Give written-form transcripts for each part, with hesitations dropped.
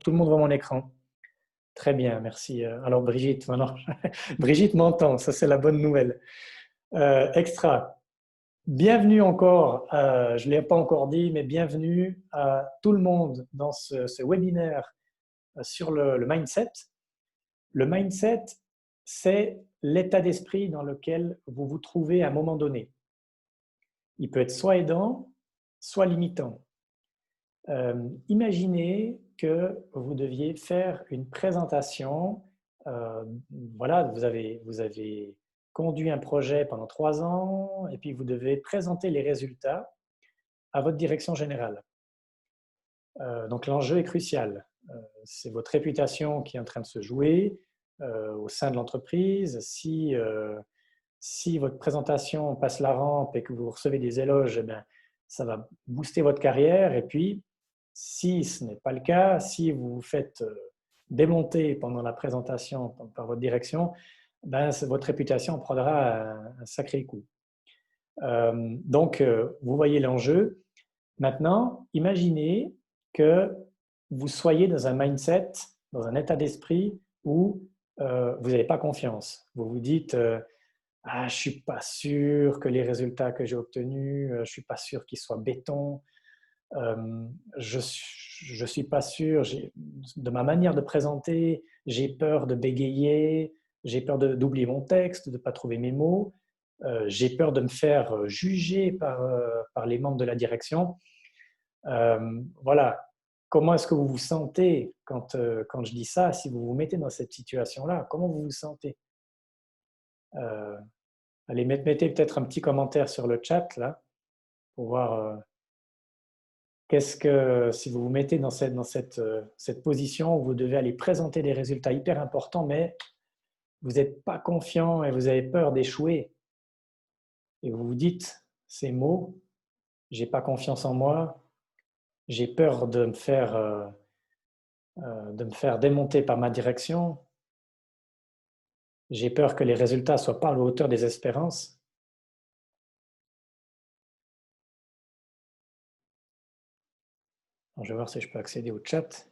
Tout le monde voit mon écran. Très bien, merci. Alors Brigitte, maintenant, Brigitte m'entend, ça c'est la bonne nouvelle. Extra. Bienvenue encore, je ne l'ai pas encore dit, mais bienvenue à tout le monde dans ce webinaire sur le mindset. Le mindset, c'est l'état d'esprit dans lequel vous vous trouvez à un moment donné. Il peut être soit aidant, soit limitant. Imaginez que vous deviez faire une présentation. Voilà, vous avez conduit un projet pendant 3 ans et puis vous devez présenter les résultats à votre direction générale. Donc l'enjeu est crucial. C'est votre réputation qui est en train de se jouer au sein de l'entreprise. Si votre présentation passe la rampe et que vous recevez des éloges, eh bien, ça va booster votre carrière. Et puis, si ce n'est pas le cas, si vous vous faites démonter pendant la présentation par votre direction, ben, votre réputation prendra un sacré coup. Donc, vous voyez l'enjeu. Maintenant, imaginez que vous soyez dans un mindset, dans un état d'esprit où vous n'avez pas confiance. Vous vous dites ah, je ne suis pas sûr que les résultats que j'ai obtenus, je ne suis pas sûr qu'ils soient béton. Je ne suis pas sûr de ma manière de présenter, j'ai peur de bégayer, j'ai peur d'oublier mon texte, de ne pas trouver mes mots, j'ai peur de me faire juger par les membres de la direction. Voilà. Comment est-ce que vous vous sentez quand je dis ça? Si vous vous mettez dans cette situation-là, comment vous vous sentez? Allez, mettez peut-être un petit commentaire sur le chat là pour voir si vous vous mettez dans cette position où vous devez aller présenter des résultats hyper importants, mais vous n'êtes pas confiant et vous avez peur d'échouer. Et vous vous dites ces mots, j'ai pas confiance en moi, j'ai peur de me faire démonter par ma direction, j'ai peur que les résultats ne soient pas à la hauteur des espérances. Alors, je vais voir si je peux accéder au chat.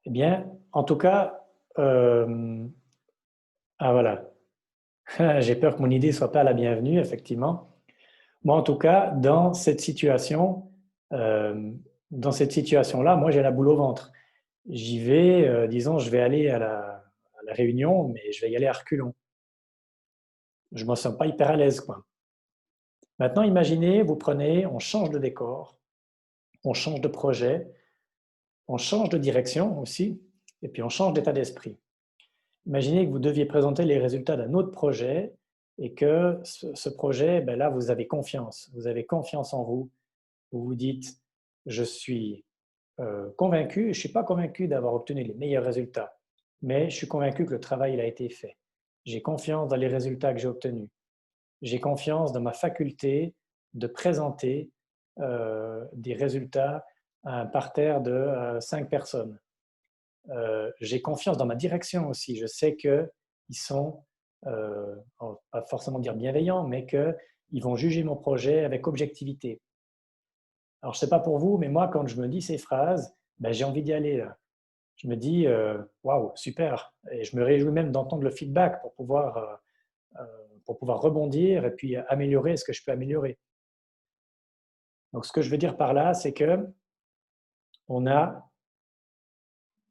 Eh bien, en tout cas, ah voilà, j'ai peur que mon idée ne soit pas la bienvenue, effectivement. Moi, en tout cas, dans cette situation-là, moi, j'ai la boule au ventre. J'y vais, disons, je vais aller à la réunion, mais je vais y aller à reculons. Je ne me sens pas hyper à l'aise, quoi. Maintenant, imaginez, on change de décor, on change de projet, on change de direction aussi, et puis on change d'état d'esprit. Imaginez que vous deviez présenter les résultats d'un autre projet et que ce projet, ben là, vous avez confiance. Vous avez confiance en vous. Vous vous dites, je suis convaincu, je ne suis pas convaincu d'avoir obtenu les meilleurs résultats, mais je suis convaincu que le travail il a été fait. J'ai confiance dans les résultats que j'ai obtenus. J'ai confiance dans ma faculté de présenter des résultats à un parterre de 5 personnes. J'ai confiance dans ma direction aussi. Je sais qu'ils sont, pas forcément dire bienveillants, mais qu'ils vont juger mon projet avec objectivité. Alors, je ne sais pas pour vous, mais moi, quand je me dis ces phrases, ben, j'ai envie d'y aller. Là. Je me dis, waouh, super. Et je me réjouis même d'entendre le feedback pour pouvoir rebondir et puis améliorer ce que je peux améliorer. Donc, ce que je veux dire par là, c'est que on a,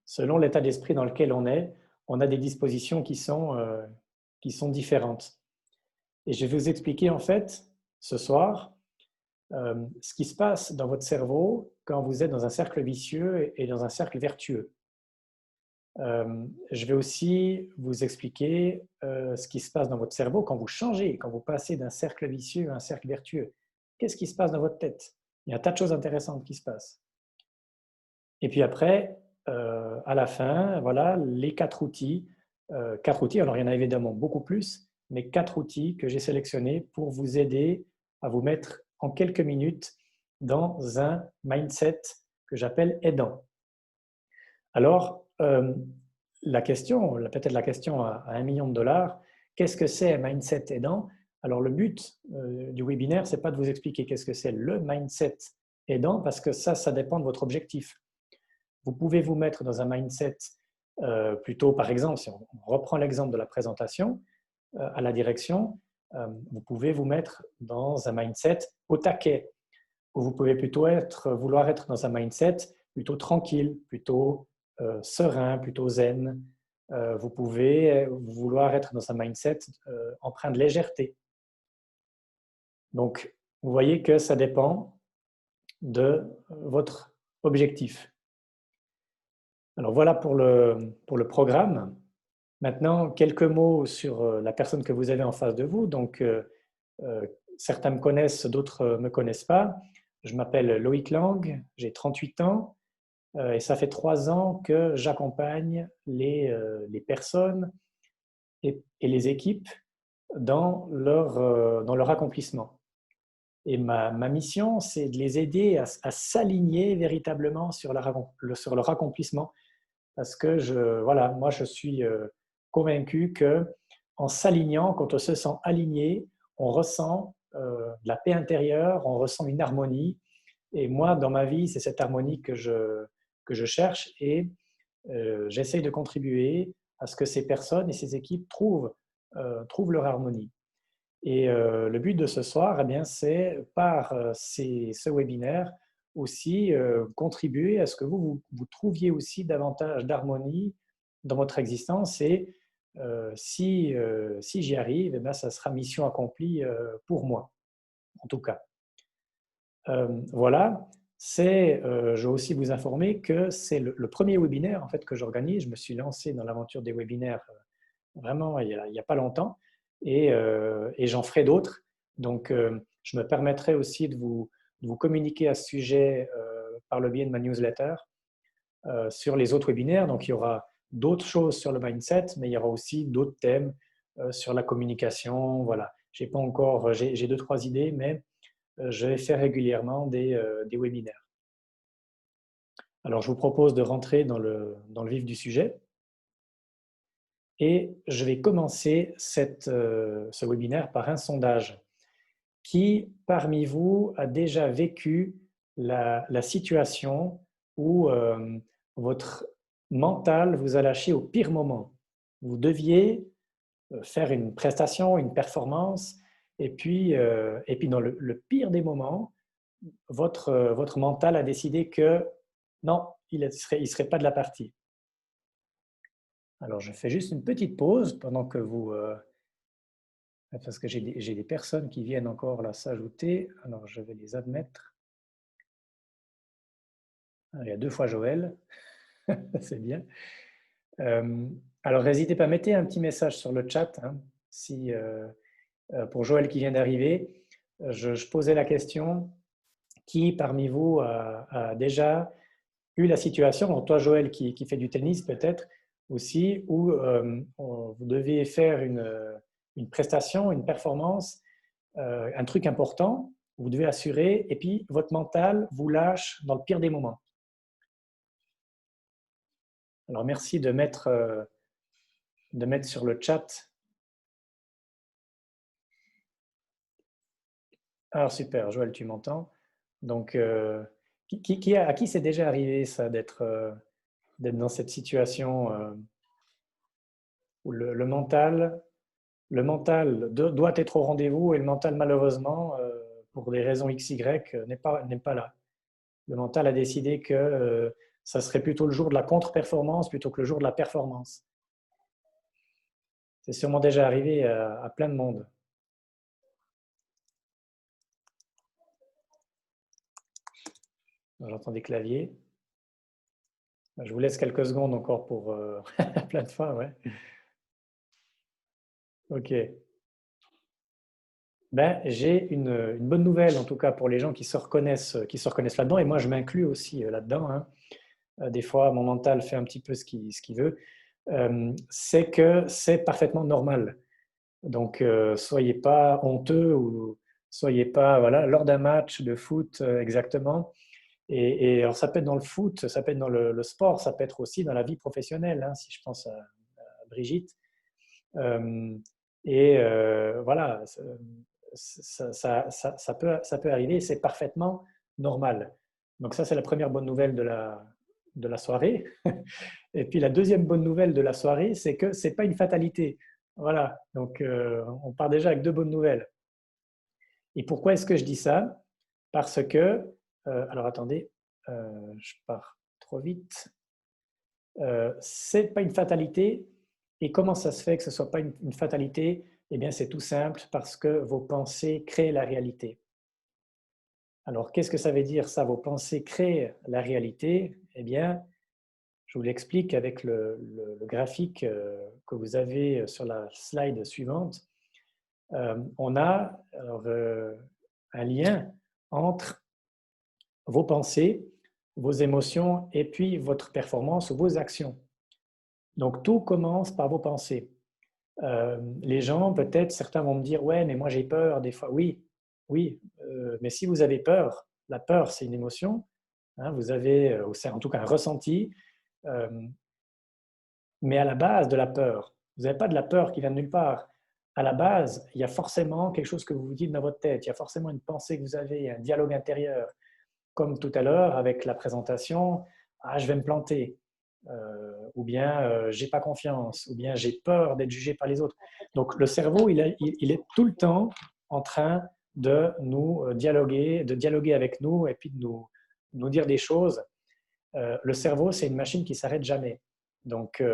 selon l'état d'esprit dans lequel on a des dispositions qui sont différentes. Et je vais vous expliquer en fait ce soir ce qui se passe dans votre cerveau quand vous êtes dans un cercle vicieux et dans un cercle vertueux. Je vais aussi vous expliquer ce qui se passe dans votre cerveau quand vous changez, quand vous passez d'un cercle vicieux à un cercle vertueux. Qu'est-ce qui se passe dans votre tête? Il y a un tas de choses intéressantes qui se passent. Et puis après, à la fin, voilà les 4 outils. 4 outils, alors il y en a évidemment beaucoup plus, mais 4 outils que j'ai sélectionnés pour vous aider à vous mettre en quelques minutes dans un mindset que j'appelle aidant. Alors, la question, peut-être la question à 1 million de dollars, qu'est-ce que c'est un mindset aidant? Alors, le but du webinaire, ce n'est pas de vous expliquer qu'est-ce que c'est le mindset aidant, parce que ça dépend de votre objectif. Vous pouvez vous mettre dans un mindset plutôt, par exemple, si on reprend l'exemple de la présentation à la direction, vous pouvez vous mettre dans un mindset au taquet, ou vous pouvez plutôt vouloir être dans un mindset plutôt tranquille, plutôt serein, plutôt zen. Vous pouvez vouloir être dans un mindset empreint de légèreté. Donc, vous voyez que ça dépend de votre objectif. Alors voilà pour le programme. Maintenant, quelques mots sur la personne que vous avez en face de vous. Donc, certains me connaissent, d'autres ne me connaissent pas. Je m'appelle Loïc Lang, j'ai 38 ans et ça fait 3 ans que j'accompagne les personnes et les équipes dans leur accomplissement. Et ma mission, c'est de les aider à s'aligner véritablement sur leur accomplissement. Parce que voilà, moi, je suis convaincu qu'en s'alignant, quand on se sent aligné, on ressent de la paix intérieure, on ressent une harmonie. Et moi, dans ma vie, c'est cette harmonie que je cherche et j'essaye de contribuer à ce que ces personnes et ces équipes trouvent leur harmonie. Et le but de ce soir, eh bien, c'est par ce webinaire aussi contribuer à ce que vous trouviez aussi davantage d'harmonie dans votre existence. Et si j'y arrive, eh bien, ça sera mission accomplie pour moi, en tout cas. Voilà, je veux aussi vous informer que c'est le premier webinaire en fait, que j'organise. Je me suis lancé dans l'aventure des webinaires vraiment il y a pas longtemps et j'en ferai d'autres. Donc, je me permettrai aussi de vous communiquer à ce sujet par le biais de ma newsletter sur les autres webinaires. Donc, il y aura d'autres choses sur le mindset, mais il y aura aussi d'autres thèmes sur la communication. Voilà, j'ai 2-3 idées, mais je vais faire régulièrement des webinaires. Alors, je vous propose de rentrer dans le vif du sujet. Et je vais commencer ce webinaire par un sondage. Qui, parmi vous, a déjà vécu la situation où votre mental vous a lâché au pire moment? Vous deviez faire une prestation, une performance, et puis dans le pire des moments, votre mental a décidé que non, il ne serait pas de la partie. Alors, je fais juste une petite pause pendant que vous... parce que j'ai des personnes qui viennent encore là s'ajouter. Alors, je vais les admettre. Il y a 2 fois Joël. C'est bien. Alors, n'hésitez pas, mettez un petit message sur le chat. Hein, si, pour Joël qui vient d'arriver, je posais la question, qui parmi vous a déjà eu la situation, donc toi Joël qui fait du tennis peut-être aussi, où vous devez faire une prestation, une performance, un truc important, vous devez assurer, et puis votre mental vous lâche dans le pire des moments. Alors merci de mettre sur le chat. Alors super, Joël, tu m'entends? Donc, à qui c'est déjà arrivé ça d'être dans cette situation où le mental doit être au rendez-vous et le mental, malheureusement, pour des raisons XY, n'est pas là. Le mental a décidé que ça serait plutôt le jour de la contre-performance plutôt que le jour de la performance. C'est sûrement déjà arrivé à plein de monde. J'entends des claviers. Je vous laisse quelques secondes encore pour plein de fois, ouais. Ok. Ben, j'ai une bonne nouvelle, en tout cas pour les gens qui se reconnaissent là-dedans, et moi je m'inclus aussi là-dedans. Hein. Des fois, mon mental fait un petit peu ce qu'il veut. C'est que c'est parfaitement normal. Donc, soyez pas honteux ou Soyez pas, voilà, lors d'un match de foot exactement. Et alors ça peut être dans le foot, ça peut être dans le sport, ça peut être aussi dans la vie professionnelle, hein, si je pense à Brigitte. Euh, voilà, ça peut arriver, c'est parfaitement normal. Donc ça, c'est la première bonne nouvelle de la soirée. Et puis la deuxième bonne nouvelle de la soirée, c'est que ce n'est pas une fatalité. Voilà, donc on part déjà avec deux bonnes nouvelles. Et pourquoi est-ce que je dis ça? Parce que, alors attendez, je pars trop vite. Ce n'est pas une fatalité. Et comment ça se fait que ce ne soit pas une fatalité? Eh bien, c'est tout simple, parce que vos pensées créent la réalité. Alors, qu'est-ce que ça veut dire ça? Vos pensées créent la réalité? Eh bien, je vous l'explique avec le graphique que vous avez sur la slide suivante. On a alors, un lien entre vos pensées, vos émotions et puis votre performance ou vos actions. Donc, tout commence par vos pensées. Les gens, peut-être, certains vont me dire, ouais, mais moi j'ai peur des fois. Oui, oui, mais si vous avez peur, la peur, c'est une émotion. Hein, vous avez, c'est en tout cas un ressenti. Euh, mais à la base de la peur, vous n'avez pas de la peur qui vient de nulle part. À la base, il y a forcément quelque chose que vous vous dites dans votre tête. Il y a forcément une pensée que vous avez, un dialogue intérieur. Comme tout à l'heure avec la présentation, ah, je vais me planter, ou bien j'ai pas confiance, ou bien j'ai peur d'être jugé par les autres. Donc le cerveau, il est tout le temps en train de nous de dialoguer avec nous et puis de nous dire des choses. Le cerveau, c'est une machine qui s'arrête jamais. Donc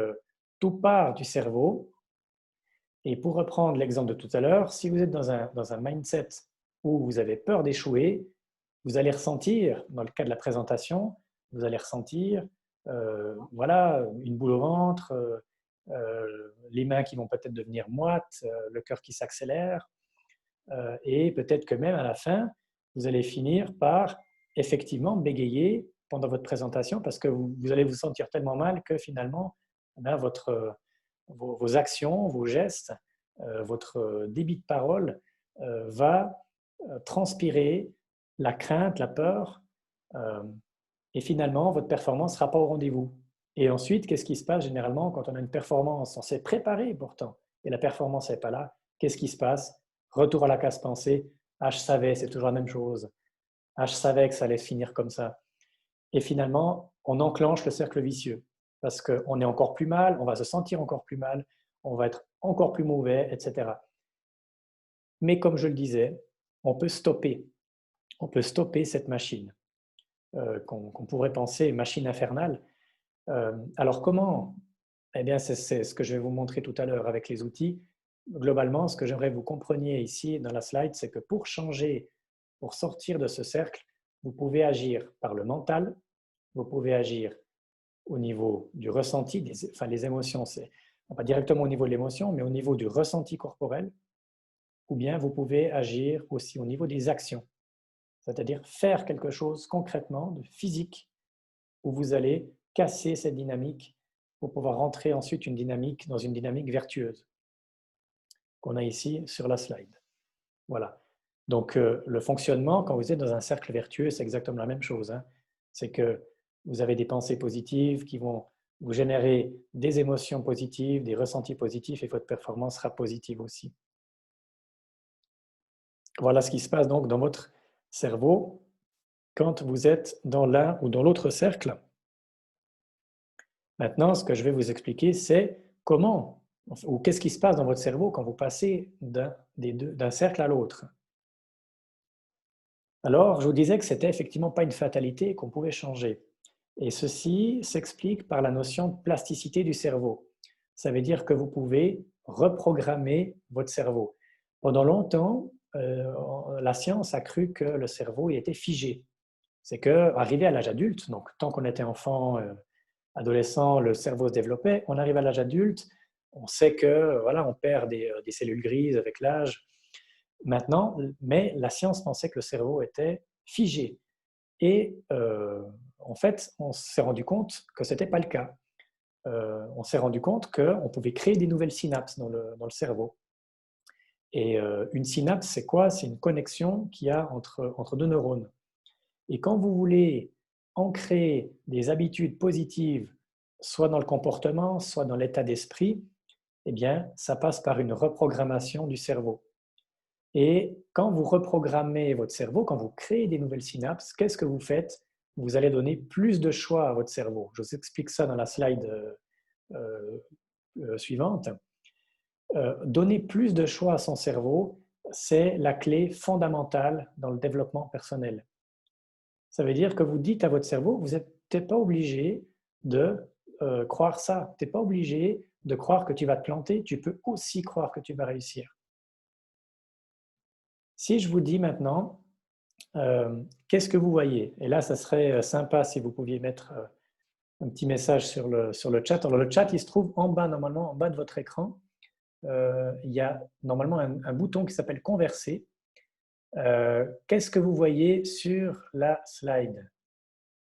tout part du cerveau. Et pour reprendre l'exemple de tout à l'heure, si vous êtes dans un mindset où vous avez peur d'échouer, vous allez ressentir, dans le cas de la présentation, vous allez ressentir voilà, une boule au ventre, les mains qui vont peut-être devenir moites, le cœur qui s'accélère, et peut-être que même à la fin, vous allez finir par effectivement bégayer pendant votre présentation parce que vous allez vous sentir tellement mal que finalement, ben, vos actions, vos gestes, votre débit de parole va transpirer la crainte, la peur, euh, et finalement, votre performance ne sera pas au rendez-vous. Et ensuite, qu'est-ce qui se passe généralement quand on a une performance? On s'est préparé pourtant, et la performance n'est pas là. Qu'est-ce qui se passe? Retour à la case pensée. Ah, je savais, c'est toujours la même chose. Ah, je savais que ça allait se finir comme ça. Et finalement, on enclenche le cercle vicieux parce qu'on est encore plus mal, on va se sentir encore plus mal, on va être encore plus mauvais, etc. Mais comme je le disais, on peut stopper. On peut stopper cette machine qu'on pourrait penser machine infernale. Alors comment? Eh bien, c'est ce que je vais vous montrer tout à l'heure avec les outils. Globalement, ce que j'aimerais que vous compreniez ici dans la slide, c'est que pour changer, pour sortir de ce cercle, vous pouvez agir par le mental, vous pouvez agir au niveau du ressenti, enfin les émotions, c'est pas directement au niveau de l'émotion, mais au niveau du ressenti corporel, ou bien vous pouvez agir aussi au niveau des actions, c'est-à-dire faire quelque chose concrètement, de physique, où vous allez casser cette dynamique pour pouvoir rentrer ensuite dans une dynamique vertueuse qu'on a ici sur la slide. Voilà. Donc, le fonctionnement, quand vous êtes dans un cercle vertueux, c'est exactement la même chose. Hein. C'est que vous avez des pensées positives qui vont vous générer des émotions positives, des ressentis positifs, et votre performance sera positive aussi. Voilà ce qui se passe donc dans votre cerveau quand vous êtes dans l'un ou dans l'autre cercle. Maintenant, ce que je vais vous expliquer, c'est comment ou qu'est-ce qui se passe dans votre cerveau quand vous passez d'un cercle à l'autre. Alors, je vous disais que ce n'était effectivement pas une fatalité, qu'on pouvait changer. Et ceci s'explique par la notion de plasticité du cerveau. Ça veut dire que vous pouvez reprogrammer votre cerveau. Pendant longtemps, la science a cru que le cerveau était figé. C'est qu'arrivé à l'âge adulte, donc tant qu'on était enfant, adolescent, le cerveau se développait. On arrive à l'âge adulte, on sait que voilà, on perd des cellules grises avec l'âge. Maintenant, mais la science pensait que le cerveau était figé. Et en fait, on s'est rendu compte que ce n'était pas le cas. On s'est rendu compte qu'on pouvait créer des nouvelles synapses dans le cerveau. Et une synapse, c'est quoi? C'est une connexion qu'il y a entre deux neurones. Et quand vous voulez ancrer des habitudes positives, soit dans le comportement, soit dans l'état d'esprit, eh bien, ça passe par une reprogrammation du cerveau. Et quand vous reprogrammez votre cerveau, quand vous créez des nouvelles synapses, qu'est-ce que vous faites? Vous allez donner plus de choix à votre cerveau. Je vous explique ça dans la slide suivante. Donner plus de choix à son cerveau, c'est la clé fondamentale dans le développement personnel. Ça veut dire que vous dites à votre cerveau, vous n'êtes peut-être pas obligé de croire ça. Tu n'es pas obligé de croire que tu vas te planter. Tu peux aussi croire que tu vas réussir. Si je vous dis maintenant, qu'est-ce que vous voyez? Et là, ça serait sympa si vous pouviez mettre un petit message sur le chat. Alors, le chat, il se trouve en bas, normalement, en bas de votre écran. Il y a normalement un bouton qui s'appelle Converser. Qu'est-ce que vous voyez sur la slide?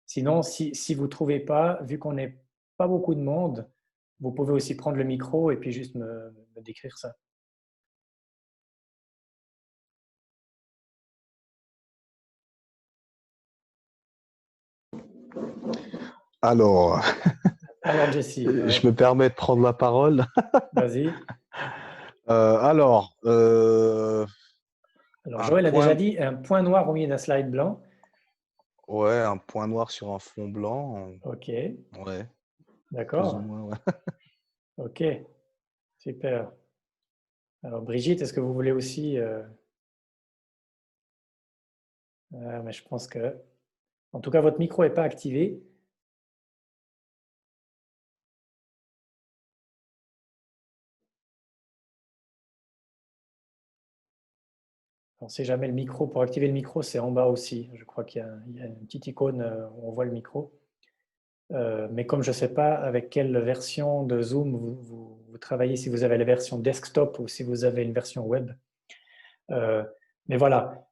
Sinon, si vous ne trouvez pas, vu qu'on n'est pas beaucoup de monde, vous pouvez aussi prendre le micro et puis juste me décrire ça. Alors, Jessie, je me permets de prendre la parole. vas-y. Alors, Joël a déjà dit un point noir au milieu d'un slide blanc. Ouais, un point noir sur un fond blanc. Ok. Ouais. D'accord. Plus ou moins, ouais. Ok. Super. Alors, Brigitte, est-ce que vous voulez aussi mais je pense que... En tout cas, votre micro n'est pas activé. On ne sait jamais le micro. Pour activer le micro, c'est en bas aussi. Je crois qu'il y a une petite icône où on voit le micro. Mais comme je ne sais pas avec quelle version de Zoom vous travaillez, si vous avez la version desktop ou si vous avez une version web. Mais voilà.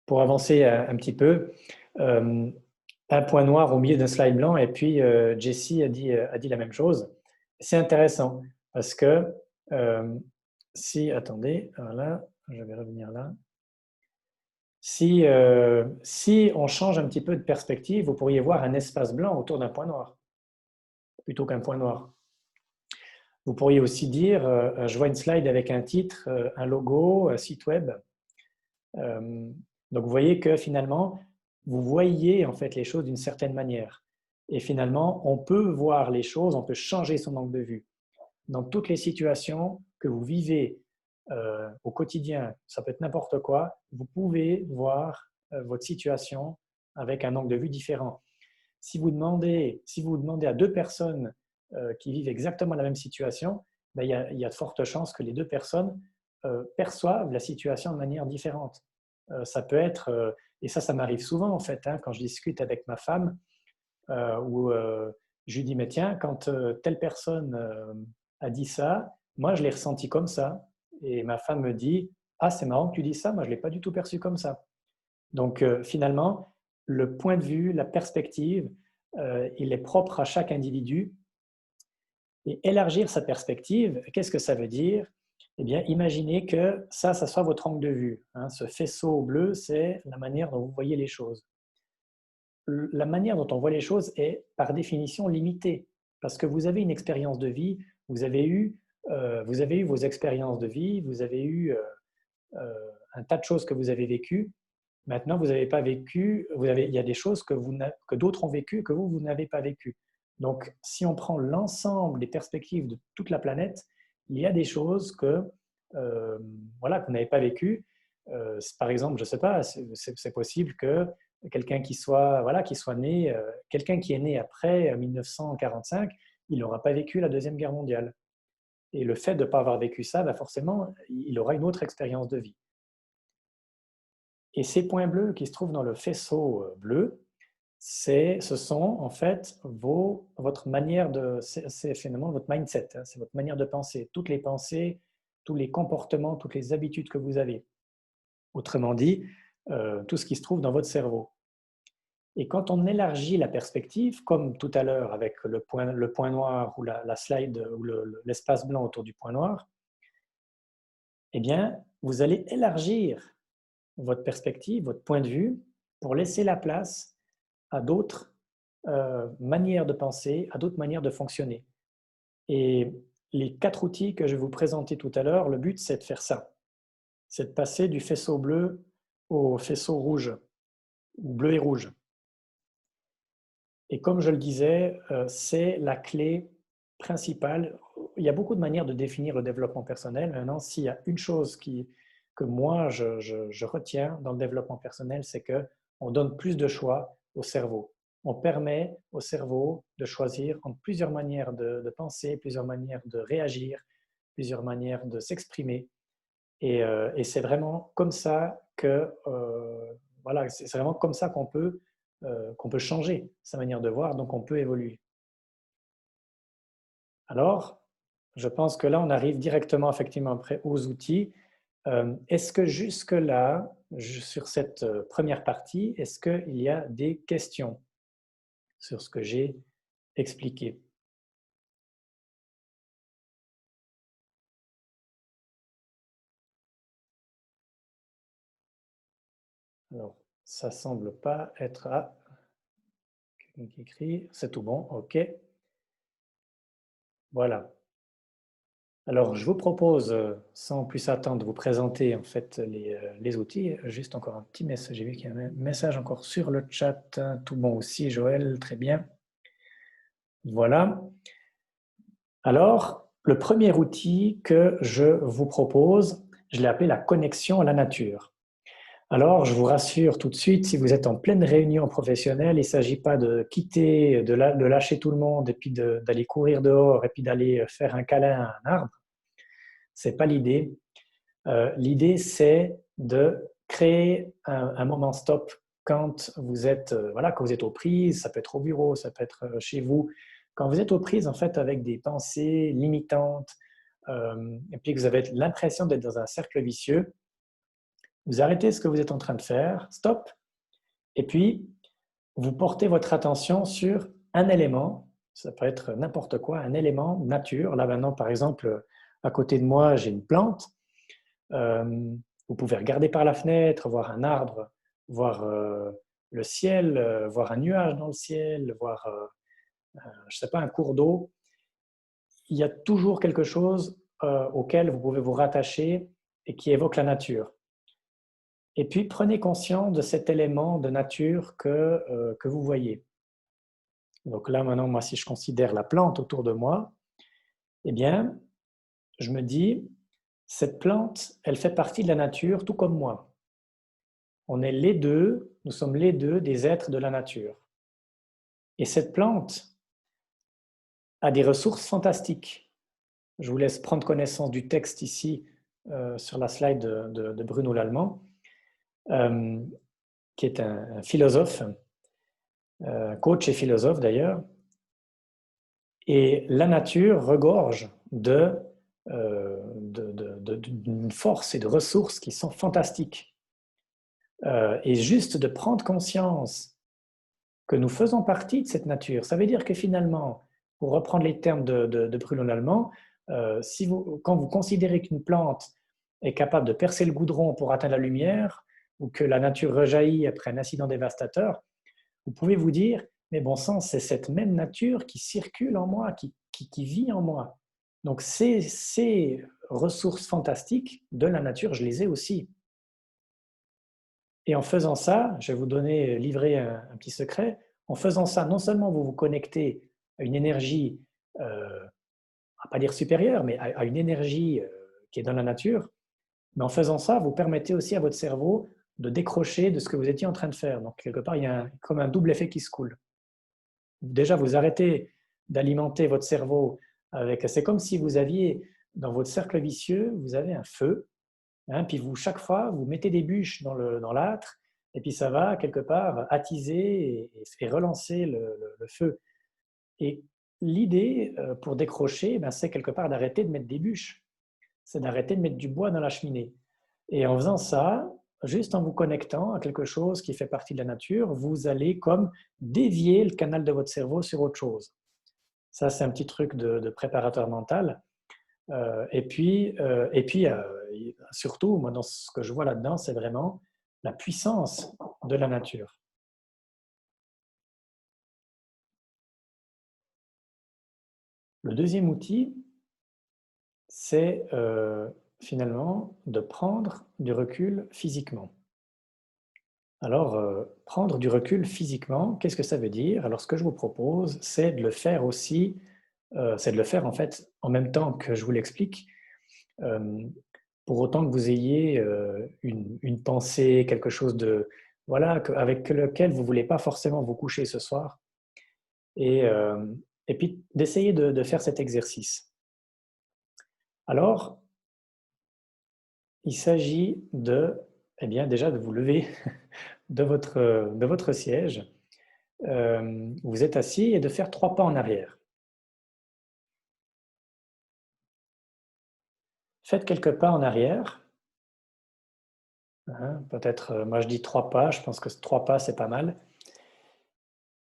Pour avancer un petit peu, un point noir au milieu d'un slide blanc, et puis Jessie a dit la même chose. C'est intéressant parce que si, attendez, voilà, je vais revenir là. Si on change un petit peu de perspective, vous pourriez voir un espace blanc autour d'un point noir, plutôt qu'un point noir. Vous pourriez aussi dire, je vois une slide avec un titre, un logo, un site web. Donc vous voyez que finalement, vous voyez en fait les choses d'une certaine manière. Et finalement, on peut voir les choses, on peut changer son angle de vue. Dans toutes les situations que vous vivez au quotidien, ça peut être n'importe quoi, vous pouvez voir votre situation avec un angle de vue différent. Si vous demandez à deux personnes qui vivent exactement la même situation, ben, il y a de fortes chances que les deux personnes perçoivent la situation de manière différente. Ça peut être, et ça m'arrive souvent en fait, hein, quand je discute avec ma femme, où je lui dis, mais tiens, quand telle personne a dit ça, moi je l'ai ressenti comme ça. Et ma femme me dit, ah c'est marrant que tu dis ça, moi je ne l'ai pas du tout perçu comme ça. Donc finalement, le point de vue, la perspective, il est propre à chaque individu. Et élargir sa perspective, qu'est-ce que ça veut dire? Eh bien, imaginez que ça soit votre angle de vue. Hein. Ce faisceau bleu, c'est la manière dont vous voyez les choses. La manière dont on voit les choses est par définition limitée, parce que vous avez une expérience de vie, vous avez eu vos expériences de vie, vous avez eu un tas de choses que vous avez vécues. Maintenant, vous n'avez pas vécu, il y a des choses que d'autres ont vécues que vous n'avez pas vécues. Donc, si on prend l'ensemble des perspectives de toute la planète, il y a des choses que voilà, que vous n'avez pas vécues. Par exemple, je ne sais pas, c'est possible que quelqu'un qui soit né, quelqu'un qui est né après 1945, il n'aura pas vécu la Deuxième Guerre mondiale. Et le fait de ne pas avoir vécu ça, ben forcément, il aura une autre expérience de vie. Et ces points bleus qui se trouvent dans le faisceau bleu, ce sont en fait votre manière de, c'est finalement votre mindset, hein, c'est votre manière de penser, toutes les pensées, tous les comportements, toutes les habitudes que vous avez. Autrement dit, tout ce qui se trouve dans votre cerveau. Et quand on élargit la perspective, comme tout à l'heure avec le point noir ou la slide ou l'espace blanc autour du point noir, eh bien, vous allez élargir votre perspective, votre point de vue, pour laisser la place à d'autres manières de penser, à d'autres manières de fonctionner. Et les 4 outils que je vais vous présenter tout à l'heure, le but, c'est de faire ça. C'est de passer du faisceau bleu au faisceau rouge, ou bleu et rouge. Et comme je le disais, c'est la clé principale. Il y a beaucoup de manières de définir le développement personnel. Maintenant, s'il y a une chose que moi, je retiens dans le développement personnel, c'est qu'on donne plus de choix au cerveau. On permet au cerveau de choisir entre plusieurs manières de penser, plusieurs manières de réagir, plusieurs manières de s'exprimer. Et c'est vraiment comme ça voilà, c'est vraiment comme ça qu'on peut changer sa manière de voir, donc on peut évoluer. Alors, je pense que là, on arrive directement effectivement après aux outils. Est-ce que jusque-là, sur cette première partie, est-ce qu'il y a des questions sur ce que j'ai expliqué? Alors, ça semble pas être... Ah, quelqu'un qui écrit, c'est tout bon, ok. Voilà. Alors, je vous propose, sans plus attendre, de vous présenter en fait les outils. Juste encore un petit message. J'ai vu qu'il y a un message encore sur le chat. Tout bon aussi, Joël, très bien. Voilà. Alors, le premier outil que je vous propose, je l'ai appelé la connexion à la nature. Alors, je vous rassure tout de suite, si vous êtes en pleine réunion professionnelle, il ne s'agit pas de quitter, de lâcher tout le monde et puis d'aller courir dehors et puis d'aller faire un câlin à un arbre. Ce n'est pas l'idée. L'idée, c'est de créer un moment stop quand vous êtes, voilà, quand vous êtes aux prises, ça peut être au bureau, ça peut être chez vous, quand vous êtes aux prises en fait avec des pensées limitantes, et puis que vous avez l'impression d'être dans un cercle vicieux, vous arrêtez ce que vous êtes en train de faire, stop, et puis vous portez votre attention sur un élément, ça peut être n'importe quoi, un élément nature. Là maintenant, par exemple, à côté de moi, j'ai une plante. Vous pouvez regarder par la fenêtre, voir un arbre, voir le ciel, voir un nuage dans le ciel, voir, je ne sais pas, un cours d'eau. Il y a toujours quelque chose auquel vous pouvez vous rattacher et qui évoque la nature. Et puis, prenez conscience de cet élément de nature que vous voyez. Donc là, maintenant, moi, si je considère la plante autour de moi, eh bien, je me dis, cette plante, elle fait partie de la nature tout comme moi. On est les deux, nous sommes les deux des êtres de la nature. Et cette plante a des ressources fantastiques. Je vous laisse prendre connaissance du texte ici sur la slide de Bruno Lallemand, qui est un philosophe, coach et philosophe d'ailleurs. Et la nature regorge d'une force et de ressources qui sont fantastiques. Et juste de prendre conscience que nous faisons partie de cette nature, ça veut dire que finalement, pour reprendre les termes de Bruno Lallemand, quand vous considérez qu'une plante est capable de percer le goudron pour atteindre la lumière, ou que la nature rejaillit après un accident dévastateur, vous pouvez vous dire, mais bon sang, c'est cette même nature qui circule en moi, qui vit en moi. Donc ces ressources fantastiques de la nature, je les ai aussi. Et en faisant ça, je vais vous livrer un petit secret, en faisant ça, non seulement vous vous connectez à une énergie, on ne va pas dire supérieure, mais à une énergie qui est dans la nature, mais en faisant ça, vous permettez aussi à votre cerveau de décrocher de ce que vous étiez en train de faire. Donc, quelque part, il y a comme un double effet qui se coule. Déjà, vous arrêtez d'alimenter votre cerveau avec... C'est comme si vous aviez, dans votre cercle vicieux, vous avez un feu, hein, puis chaque fois, vous mettez des bûches dans l'âtre, et puis ça va, quelque part, attiser et relancer le feu. Et l'idée, pour décrocher, c'est quelque part d'arrêter de mettre des bûches. C'est d'arrêter de mettre du bois dans la cheminée. Et en faisant ça, juste en vous connectant à quelque chose qui fait partie de la nature, vous allez comme dévier le canal de votre cerveau sur autre chose. Ça, c'est un petit truc de préparateur mental. Surtout, moi, dans ce que je vois là-dedans, c'est vraiment la puissance de la nature. Le deuxième outil, c'est finalement de prendre du recul physiquement. Alors, prendre du recul physiquement, qu'est-ce que ça veut dire? Alors, ce que je vous propose, c'est de le faire aussi, c'est de le faire en fait en même temps que je vous l'explique, hem, pour autant que vous ayez une pensée, quelque chose de, voilà, avec lequel vous ne voulez pas forcément vous coucher ce soir. Et puis d'essayer de faire cet exercice. Alors, il s'agit de, eh bien, déjà de vous lever de votre siège. Vous êtes assis et de faire 3 pas en arrière. Faites quelques pas en arrière, hein, peut-être, moi je dis 3 pas, je pense que 3 pas, c'est pas mal.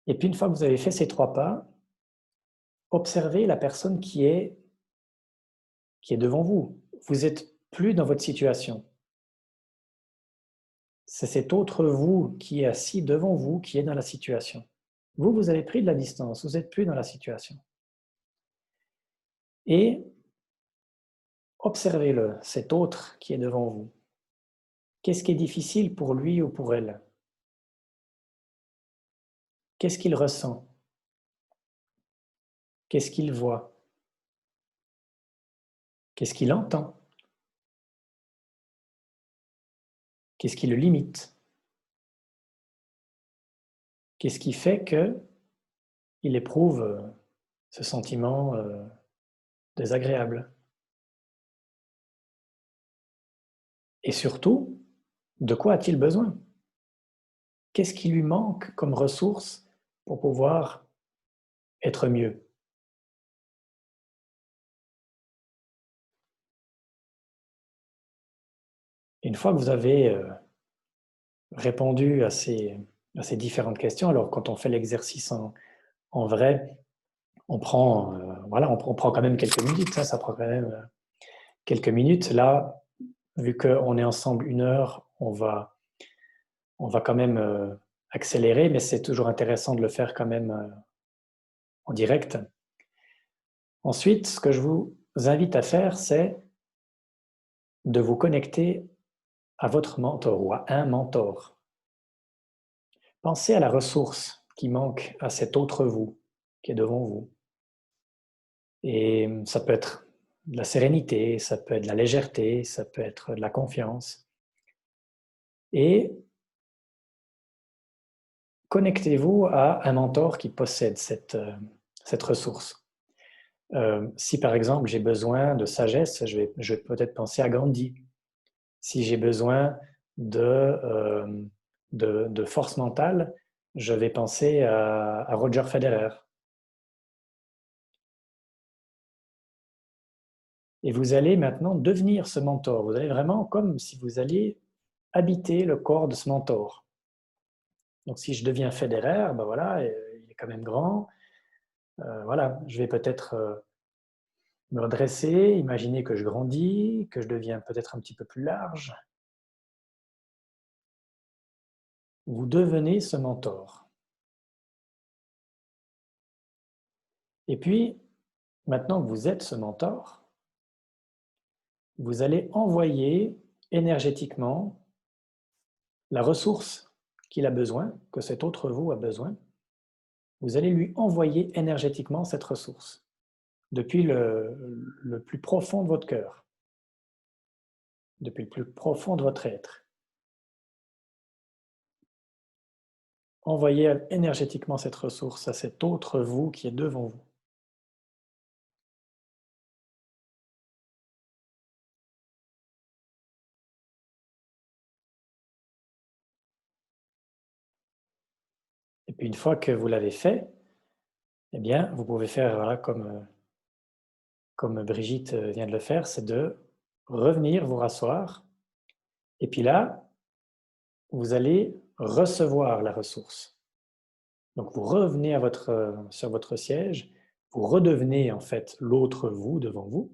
Et puis une fois que vous avez fait ces 3 pas, observez la personne qui est devant vous. Vous n'êtes plus dans votre situation. C'est cet autre vous qui est assis devant vous, qui est dans la situation. Vous, vous avez pris de la distance, vous n'êtes plus dans la situation. Et observez-le, cet autre qui est devant vous. Qu'est-ce qui est difficile pour lui ou pour elle? Qu'est-ce qu'il ressent? Qu'est-ce qu'il voit? Qu'est-ce qu'il entend? Qu'est-ce qui le limite? Qu'est-ce qui fait qu'il éprouve ce sentiment désagréable? Et surtout, de quoi a-t-il besoin? Qu'est-ce qui lui manque comme ressource pour pouvoir être mieux? Une fois que vous avez répondu à ces différentes questions, alors quand on fait l'exercice en vrai, on prend, voilà, on prend quand même quelques minutes, hein, ça prend quand même quelques minutes. Là, vu qu'on est ensemble 1 heure, on va quand même accélérer, mais c'est toujours intéressant de le faire quand même en direct. Ensuite, ce que je vous invite à faire, c'est de vous connecter à votre mentor ou à un mentor. Pensez à la ressource qui manque à cet autre vous qui est devant vous. Et ça peut être de la sérénité, ça peut être de la légèreté, ça peut être de la confiance. Et connectez-vous à un mentor qui possède cette ressource. Si par exemple j'ai besoin de sagesse, je vais peut-être penser à Gandhi. Si j'ai besoin de force mentale, je vais penser à Roger Federer. Et vous allez maintenant devenir ce mentor. Vous allez vraiment comme si vous alliez habiter le corps de ce mentor. Donc si je deviens Federer, ben voilà, il est quand même grand. Voilà, je vais peut-être me redresser, imaginer que je grandis, que je deviens peut-être un petit peu plus large. Vous devenez ce mentor. Et puis, maintenant que vous êtes ce mentor, vous allez envoyer énergétiquement la ressource qu'il a besoin, que cet autre vous a besoin. Vous allez lui envoyer énergétiquement cette ressource depuis le plus profond de votre cœur, depuis le plus profond de votre être. Envoyez énergétiquement cette ressource à cet autre vous qui est devant vous. Et puis une fois que vous l'avez fait, eh bien, vous pouvez faire voilà, comme Brigitte vient de le faire, c'est de revenir vous rasseoir. Et puis là, vous allez recevoir la ressource. Donc vous revenez sur votre siège, vous redevenez en fait l'autre vous devant vous.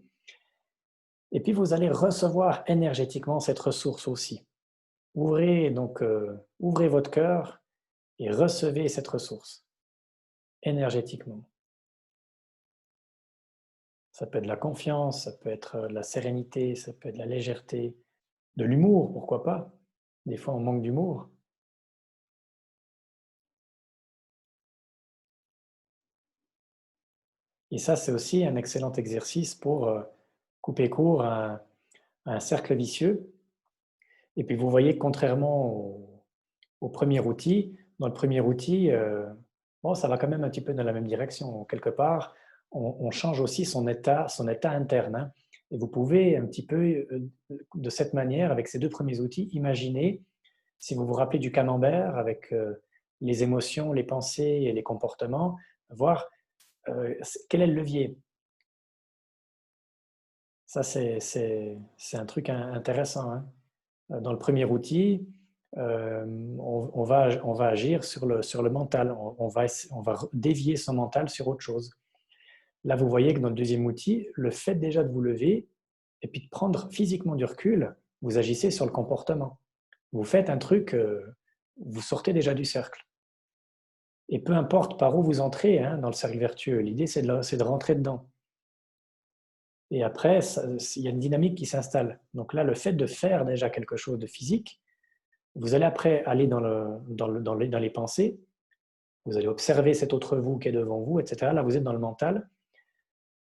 Et puis vous allez recevoir énergétiquement cette ressource aussi. Ouvrez donc, ouvrez votre cœur et recevez cette ressource énergétiquement. Ça peut être de la confiance, ça peut être de la sérénité, ça peut être de la légèreté, de l'humour, pourquoi pas. Des fois, on manque d'humour. Et ça, c'est aussi un excellent exercice pour couper court à un cercle vicieux. Et puis, vous voyez, contrairement au premier outil, dans le premier outil, bon, ça va quand même un petit peu dans la même direction. Quelque part, on change aussi son état interne, hein. Et vous pouvez un petit peu, de cette manière, avec ces deux premiers outils, imaginer, si vous vous rappelez du camembert, avec les émotions, les pensées et les comportements, voir quel est le levier. Ça, c'est un truc intéressant, hein. Dans le premier outil, on va agir sur le mental. On va dévier son mental sur autre chose. Là, vous voyez que dans le deuxième outil, le fait déjà de vous lever et puis de prendre physiquement du recul, vous agissez sur le comportement. Vous faites un truc, vous sortez déjà du cercle. Et peu importe par où vous entrez, hein, dans le cercle vertueux, l'idée c'est de rentrer dedans. Et après, il y a une dynamique qui s'installe. Donc là, le fait de faire déjà quelque chose de physique, vous allez après aller dans les pensées, vous allez observer cet autre vous qui est devant vous, etc. Là, vous êtes dans le mental.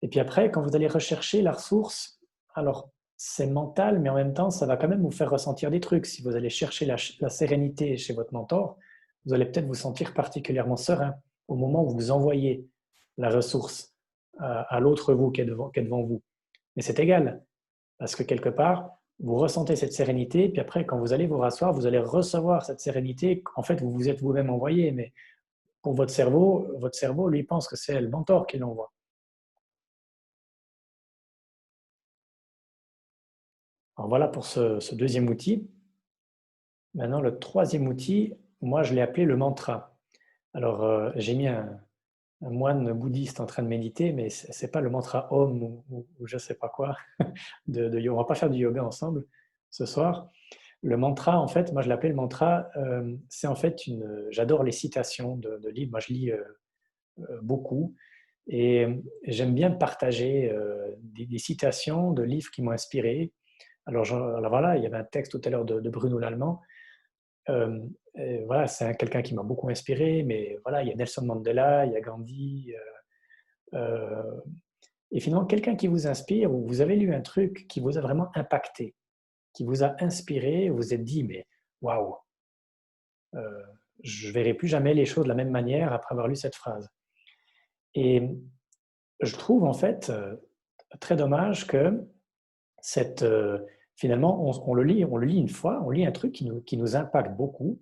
Et puis après, quand vous allez rechercher la ressource, alors c'est mental, mais en même temps, ça va quand même vous faire ressentir des trucs. Si vous allez chercher la sérénité chez votre mentor, vous allez peut-être vous sentir particulièrement serein au moment où vous envoyez la ressource à l'autre vous qui est devant vous. Mais c'est égal, parce que quelque part, vous ressentez cette sérénité, puis après, quand vous allez vous rasseoir, vous allez recevoir cette sérénité. En fait, vous vous êtes vous-même envoyé, mais pour votre cerveau, lui, pense que c'est le mentor qui l'envoie. Alors voilà pour ce deuxième outil. Maintenant, le troisième outil, moi, je l'ai appelé le mantra. Alors, j'ai mis un moine bouddhiste en train de méditer, mais ce n'est pas le mantra Om ou je ne sais pas quoi. On ne va pas faire du yoga ensemble ce soir. Le mantra, en fait, moi je l'appelle le mantra, c'est en fait j'adore les citations de livres, moi je lis beaucoup et j'aime bien partager des citations de livres qui m'ont inspiré. Alors voilà, il y avait un texte tout à l'heure de Bruno Lallemand. Voilà, c'est quelqu'un qui m'a beaucoup inspiré, mais voilà, il y a Nelson Mandela, il y a Gandhi. Et finalement, quelqu'un qui vous inspire, ou vous avez lu un truc qui vous a vraiment impacté, qui vous a inspiré, vous vous êtes dit, mais waouh, je ne verrai plus jamais les choses de la même manière après avoir lu cette phrase. Et je trouve en fait très dommage que finalement, on le lit une fois, on lit un truc qui nous impacte beaucoup,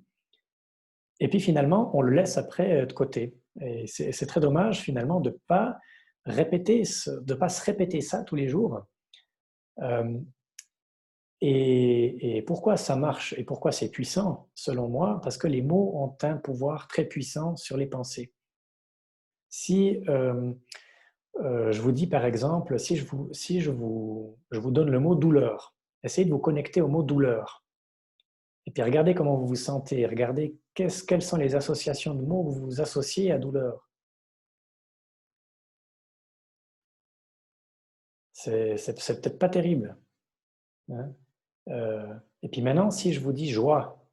et puis finalement, on le laisse après de côté. Et c'est très dommage finalement de ne pas pas se répéter ça tous les jours. Euh, et pourquoi ça marche et pourquoi c'est puissant, selon moi? Parce que les mots ont un pouvoir très puissant sur les pensées. Si je vous dis par exemple, si je vous donne le mot douleur, essayez de vous connecter au mot douleur. Et puis regardez comment vous vous sentez, regardez quelles sont les associations de mots que vous associez à douleur. C'est peut-être pas terrible, hein. Et puis maintenant, si je vous dis joie,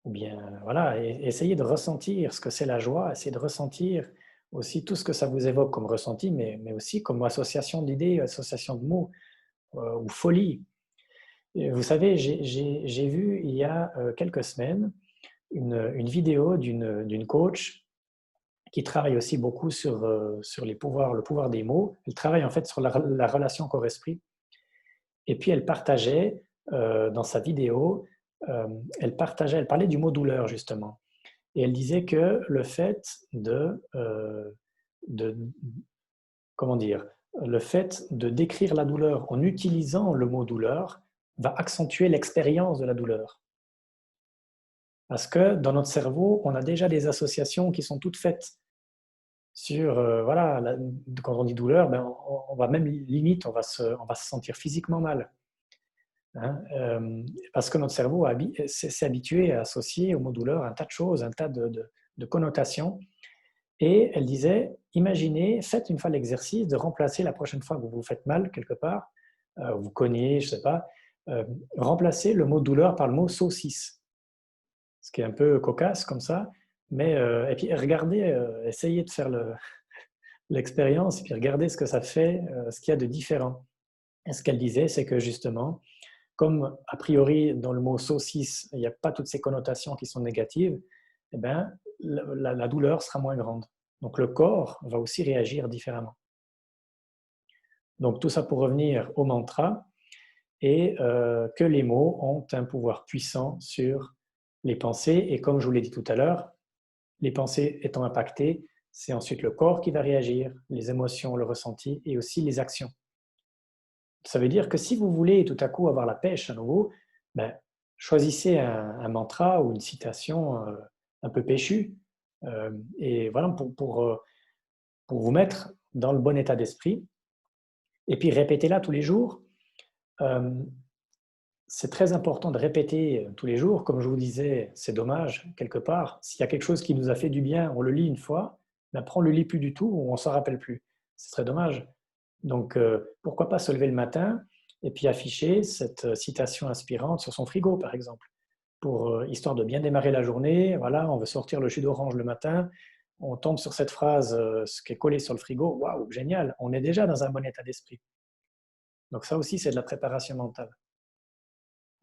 ou bien voilà, essayez de ressentir ce que c'est la joie, essayez de ressentir aussi tout ce que ça vous évoque comme ressenti, mais aussi comme association d'idées, association de mots, ou folie. Et vous savez, j'ai vu il y a quelques semaines une vidéo d'une coach qui travaille aussi beaucoup sur le pouvoir des mots. Elle travaille en fait sur la relation corps-esprit. Et puis elle partageait dans sa vidéo, elle parlait du mot douleur justement. Et elle disait que le fait de comment dire, le fait de décrire la douleur en utilisant le mot douleur va accentuer l'expérience de la douleur. Parce que dans notre cerveau, on a déjà des associations qui sont toutes faites sur voilà, quand on dit douleur, ben, on va même limite, on va se sentir physiquement mal. Hein, parce que notre cerveau s'est habitué à associer au mot douleur un tas de choses, un tas de connotations. Et elle disait, imaginez, faites une fois l'exercice de remplacer la prochaine fois que vous vous faites mal quelque part, vous cognez, je ne sais pas, remplacez le mot douleur par le mot saucisse. Ce qui est un peu cocasse comme ça. Mais, et puis regardez, essayez de faire l'expérience, et puis regardez ce que ça fait, ce qu'il y a de différent. Et ce qu'elle disait, c'est que justement, comme a priori dans le mot saucisse, il n'y a pas toutes ces connotations qui sont négatives, eh ben, la douleur sera moins grande. Donc le corps va aussi réagir différemment. Donc tout ça pour revenir au mantra, et que les mots ont un pouvoir puissant sur les pensées. Et comme je vous l'ai dit tout à l'heure, les pensées étant impactées, c'est ensuite le corps qui va réagir, les émotions, le ressenti et aussi les actions. Ça veut dire que si vous voulez tout à coup avoir la pêche à nouveau, ben, choisissez un mantra ou une citation un peu péchue, et voilà, pour vous mettre dans le bon état d'esprit. Et puis répétez-la tous les jours. C'est très important de répéter tous les jours. Comme je vous disais, c'est dommage, quelque part. S'il y a quelque chose qui nous a fait du bien, on le lit une fois, mais après on ne le lit plus du tout, ou on ne s'en rappelle plus. C'est très dommage. Donc, pourquoi pas se lever le matin et puis afficher cette citation inspirante sur son frigo, par exemple, pour histoire de bien démarrer la journée. Voilà, on veut sortir le jus d'orange le matin, on tombe sur cette phrase, ce qui est collé sur le frigo. Waouh, génial, on est déjà dans un bon état d'esprit. Donc ça aussi, c'est de la préparation mentale.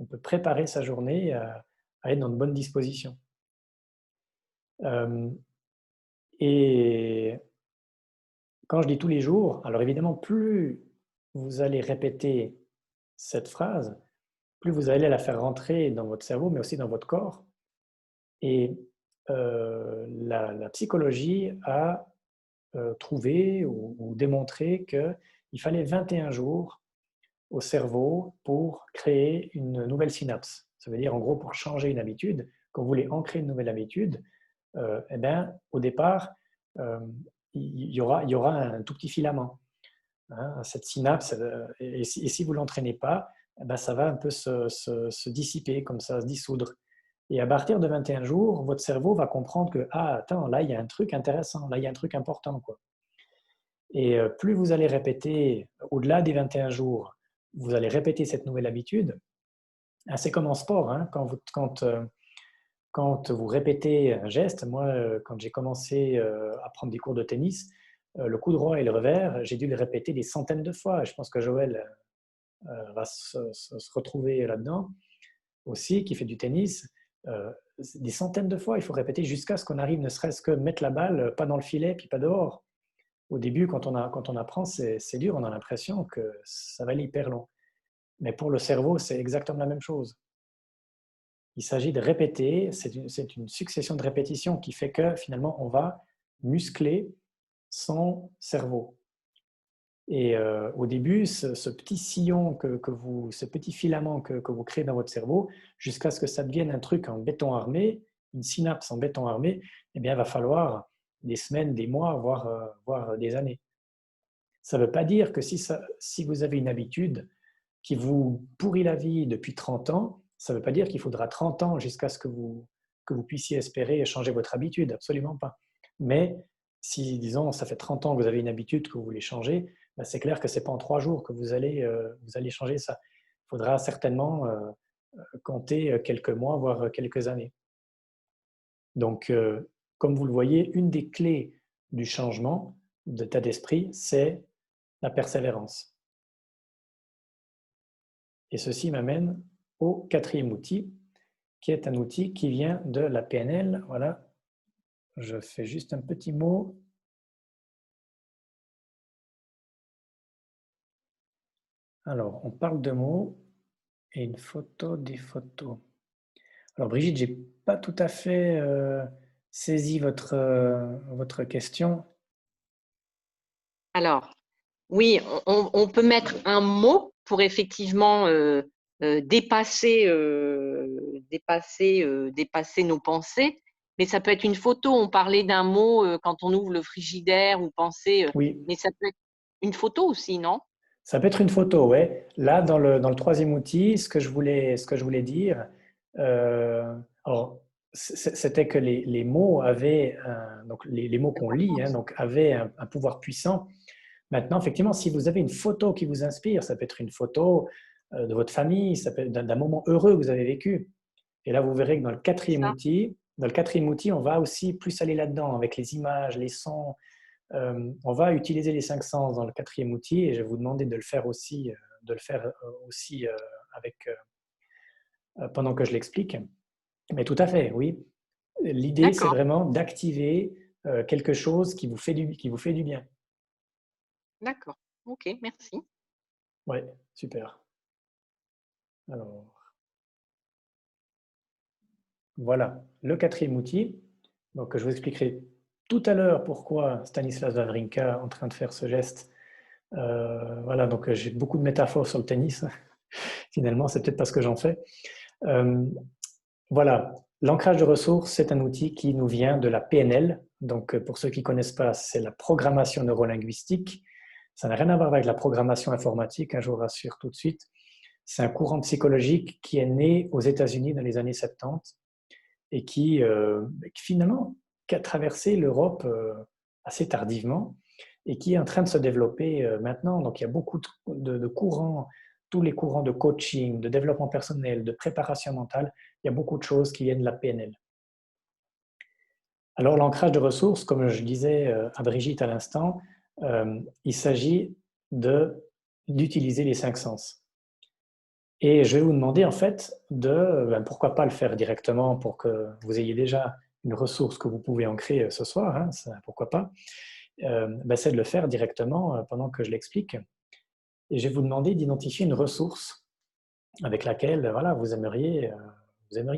On peut préparer sa journée à être dans de bonnes dispositions. Et quand je dis tous les jours, alors évidemment, plus vous allez répéter cette phrase, plus vous allez la faire rentrer dans votre cerveau, mais aussi dans votre corps. Et la psychologie a trouvé ou démontré qu'il fallait 21 jours au cerveau pour créer une nouvelle synapse. Ça veut dire, en gros, pour changer une habitude, quand vous voulez ancrer une nouvelle habitude, eh bien, au départ, il y aura un tout petit filament. Hein, cette synapse, et si vous ne l'entraînez pas, eh ben, ça va un peu se dissiper, comme ça, se dissoudre. Et à partir de 21 jours, votre cerveau va comprendre que, ah, attends, là, il y a un truc intéressant, là, il y a un truc important, quoi. Et plus vous allez répéter, au-delà des 21 jours, vous allez répéter cette nouvelle habitude. C'est comme en sport, hein, quand vous répétez un geste. Moi, quand j'ai commencé à prendre des cours de tennis, le coup droit et le revers, j'ai dû le répéter des centaines de fois. Je pense que Joël va se retrouver là-dedans aussi, qui fait du tennis. Des centaines de fois, il faut répéter jusqu'à ce qu'on arrive ne serait-ce que mettre la balle, pas dans le filet, puis pas dehors. Au début, quand on apprend, c'est dur, on a l'impression que ça va aller hyper long. Mais pour le cerveau, c'est exactement la même chose. Il s'agit de répéter, c'est une succession de répétitions qui fait que finalement, on va muscler son cerveau. Et au début, ce petit sillon, ce petit filament que vous créez dans votre cerveau, jusqu'à ce que ça devienne un truc en béton armé, une synapse en béton armé, eh bien, il va falloir des semaines, des mois, voire des années. Ça ne veut pas dire que si vous avez une habitude qui vous pourrit la vie depuis 30 ans, ça ne veut pas dire qu'il faudra 30 ans jusqu'à ce que vous puissiez espérer changer votre habitude, absolument pas. Mais si, disons, ça fait 30 ans que vous avez une habitude que vous voulez changer, ben c'est clair que ce n'est pas en 3 jours que vous allez changer ça. Il faudra certainement compter quelques mois, voire quelques années. Donc, comme vous le voyez, une des clés du changement d'état d'esprit, c'est la persévérance. Et ceci m'amène au quatrième outil, qui est un outil qui vient de la PNL. Voilà, je fais juste un petit mot. Alors, on parle de mots et une photo, des photos. Alors Brigitte, j'ai pas tout à fait saisi votre question. Alors, oui, on peut mettre un mot pour effectivement dépasser nos pensées Mais ça peut être une photo. On parlait d'un mot quand on ouvre le frigidaire ou penser, Oui, mais ça peut être une photo aussi, non? ça peut être une photo, ouais. Là, dans le troisième outil, ce que je voulais dire, euh, alors, c'était que les mots avaient, donc les mots qu'on lit, hein, donc avaient un pouvoir puissant. Maintenant, effectivement, si vous avez une photo qui vous inspire, ça peut être une photo de votre famille, ça peut être d'un moment heureux que vous avez vécu. Et là, vous verrez que C'est ça. dans le quatrième outil, on va aussi plus aller là-dedans avec les images, les sons. On va utiliser les cinq sens dans le quatrième outil et je vais vous demander de le faire aussi, avec, pendant que je l'explique. Mais tout à fait, oui. L'idée, c'est D'accord, vraiment d'activer quelque chose qui vous fait du bien. d'accord. Ok, merci. Oui, super. Alors, voilà, le quatrième outil. Donc, je vous expliquerai tout à l'heure pourquoi Stanislas Wawrinka est en train de faire ce geste. Voilà, donc j'ai beaucoup de métaphores sur le tennis. Finalement, c'est peut-être parce que j'en fais. Euh, voilà, l'ancrage de ressources, c'est un outil qui nous vient de la PNL. Donc, pour ceux qui ne connaissent pas, c'est la programmation neurolinguistique. Ça n'a rien à voir avec la programmation informatique, hein, je vous rassure tout de suite. C'est un courant psychologique qui est né aux États-Unis dans les années 70 et qui finalement qui a traversé l'Europe assez tardivement et qui est en train de se développer maintenant. Donc il y a beaucoup de courants, tous les courants de coaching, de développement personnel, de préparation mentale, il y a beaucoup de choses qui viennent de la PNL. Alors l'ancrage de ressources, comme je disais à Brigitte à l'instant, il s'agit d'utiliser les cinq sens. Et je vais vous demander en fait pourquoi pas le faire directement pour que vous ayez déjà une ressource que vous pouvez ancrer ce soir, hein, pourquoi pas, c'est de le faire directement pendant que je l'explique. Et je vais vous demander d'identifier une ressource avec laquelle voilà, vous aimeriez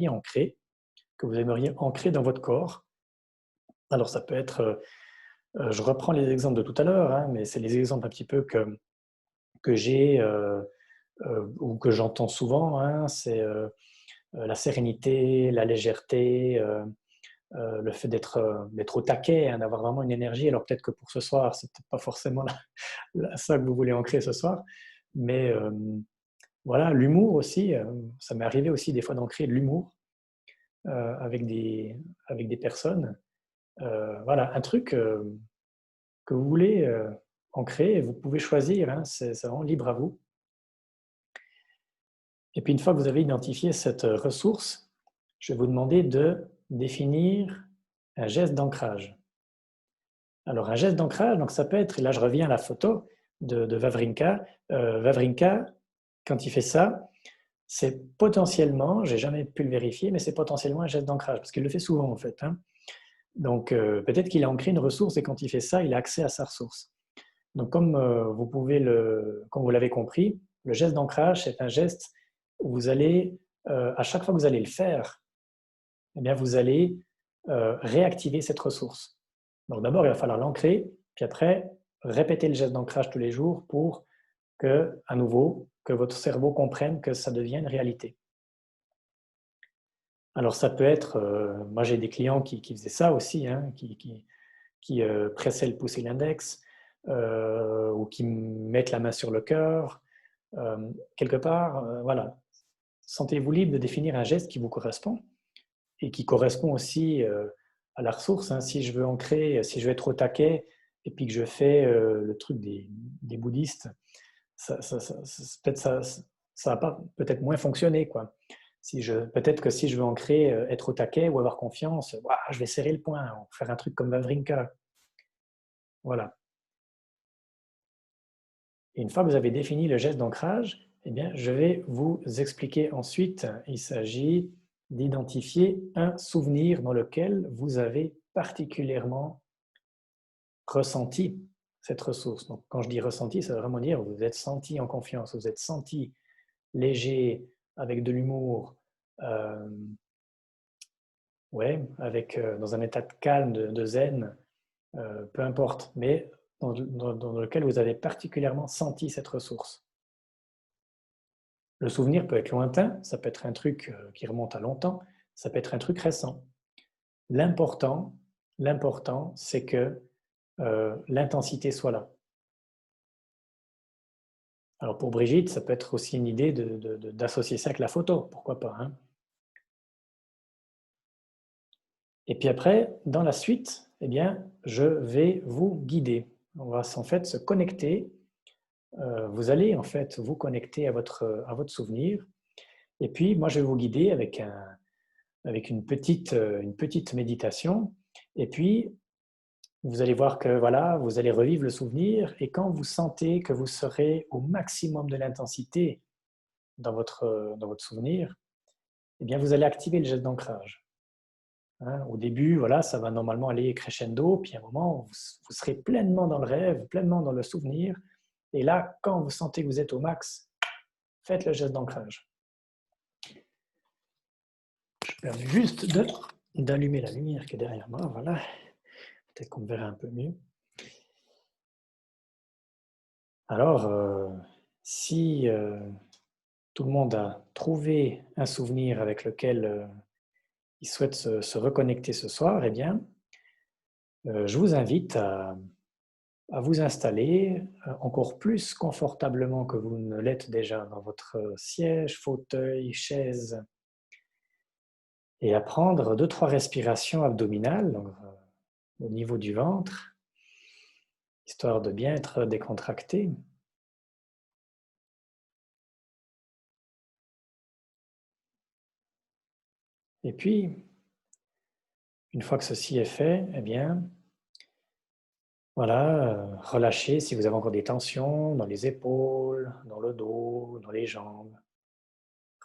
ancrer, que vous aimeriez ancrer dans votre corps. Alors ça peut être, je reprends les exemples de tout à l'heure, hein, mais c'est les exemples un petit peu que j'ai ou que j'entends souvent, hein, c'est la sérénité, la légèreté, le fait d'être au taquet, hein, d'avoir vraiment une énergie. Alors peut-être que pour ce soir, c'est peut-être pas forcément ça que vous voulez ancrer ce soir, mais voilà, l'humour aussi, ça m'est arrivé aussi des fois d'ancrer de l'humour avec des personnes. Voilà, un truc que vous voulez ancrer, vous pouvez choisir, hein, c'est vraiment libre à vous. Et puis une fois que vous avez identifié cette ressource, je vais vous demander de définir un geste d'ancrage. Alors, un geste d'ancrage, donc ça peut être, et là je reviens à la photo de Wawrinka. Wawrinka, quand il fait ça, c'est potentiellement, j'ai jamais pu le vérifier, mais c'est potentiellement un geste d'ancrage, parce qu'il le fait souvent en fait, hein. Donc, peut-être qu'il a ancré une ressource et quand il fait ça, il a accès à sa ressource. Donc, comme vous l'avez compris, le geste d'ancrage, c'est un geste où vous allez, à chaque fois que vous allez le faire, eh bien, vous allez réactiver cette ressource. Donc d'abord, il va falloir l'ancrer, puis après, répéter le geste d'ancrage tous les jours pour que, à nouveau, que votre cerveau comprenne que ça devient une réalité. Alors ça peut être, moi j'ai des clients qui faisaient ça aussi, hein, qui pressaient le pouce et l'index, ou qui mettent la main sur le cœur. Quelque part, voilà, sentez-vous libre de définir un geste qui vous correspond et qui correspond aussi à la ressource, hein. Si je veux ancrer, si je veux être au taquet et puis que je fais le truc des bouddhistes, peut-être ça va pas peut-être moins fonctionner, quoi. Peut-être que si je veux ancrer, être au taquet ou avoir confiance, ouah, je vais serrer le poing, faire un truc comme Wawrinka. Voilà. Et une fois que vous avez défini le geste d'ancrage, eh bien, je vais vous expliquer ensuite. Il s'agit d'identifier un souvenir dans lequel vous avez particulièrement ressenti cette ressource. Donc, quand je dis ressenti, ça veut vraiment dire vous vous êtes senti en confiance, vous vous êtes senti léger, avec de l'humour, euh, ouais, dans un état de calme, de zen, peu importe, mais dans lequel vous avez particulièrement senti cette ressource. Le souvenir peut être lointain, ça peut être un truc qui remonte à longtemps, ça peut être un truc récent. L'important, c'est que l'intensité soit là. Alors pour Brigitte, ça peut être aussi une idée d'associer ça avec la photo, pourquoi pas, hein. Et puis après, dans la suite, eh bien, je vais vous guider. On va en fait se connecter. Vous allez en fait vous connecter à votre souvenir. Et puis, moi, je vais vous guider avec une petite méditation. Et puis, vous allez voir que voilà, vous allez revivre le souvenir. Et quand vous sentez que vous serez au maximum de l'intensité dans votre souvenir, eh bien, vous allez activer le geste d'ancrage. Hein, au début, voilà, ça va normalement aller crescendo, puis à un moment, vous serez pleinement dans le rêve, pleinement dans le souvenir. Et là, quand vous sentez que vous êtes au max, faites le geste d'ancrage. Je permets juste d'allumer la lumière qui est derrière moi. Voilà, peut-être qu'on me verra un peu mieux. Alors, si tout le monde a trouvé un souvenir avec lequel il souhaite se reconnecter ce soir, eh bien, je vous invite à vous installer encore plus confortablement que vous ne l'êtes déjà dans votre siège, fauteuil, chaise, et à prendre 2-3 respirations abdominales donc, au niveau du ventre, histoire de bien être décontracté. Et puis, une fois que ceci est fait, eh bien, voilà, relâchez si vous avez encore des tensions dans les épaules, dans le dos, dans les jambes.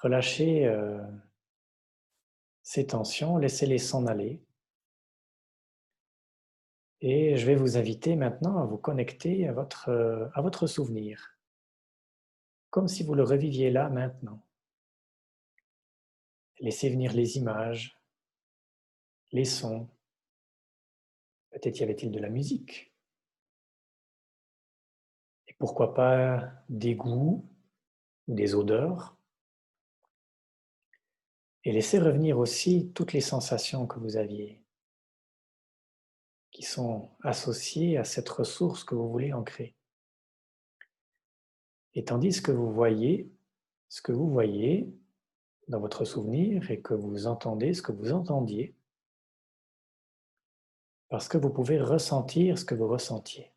Relâchez ces tensions, laissez-les s'en aller. Et je vais vous inviter maintenant à vous connecter à votre souvenir, comme si vous le reviviez là maintenant. Laissez venir les images, les sons. Peut-être y avait-il de la musique. Et pourquoi pas des goûts ou des odeurs. Et laissez revenir aussi toutes les sensations que vous aviez, qui sont associées à cette ressource que vous voulez ancrer. Et tandis que vous voyez ce que vous voyez dans votre souvenir et que vous entendez ce que vous entendiez, parce que vous pouvez ressentir ce que vous ressentiez.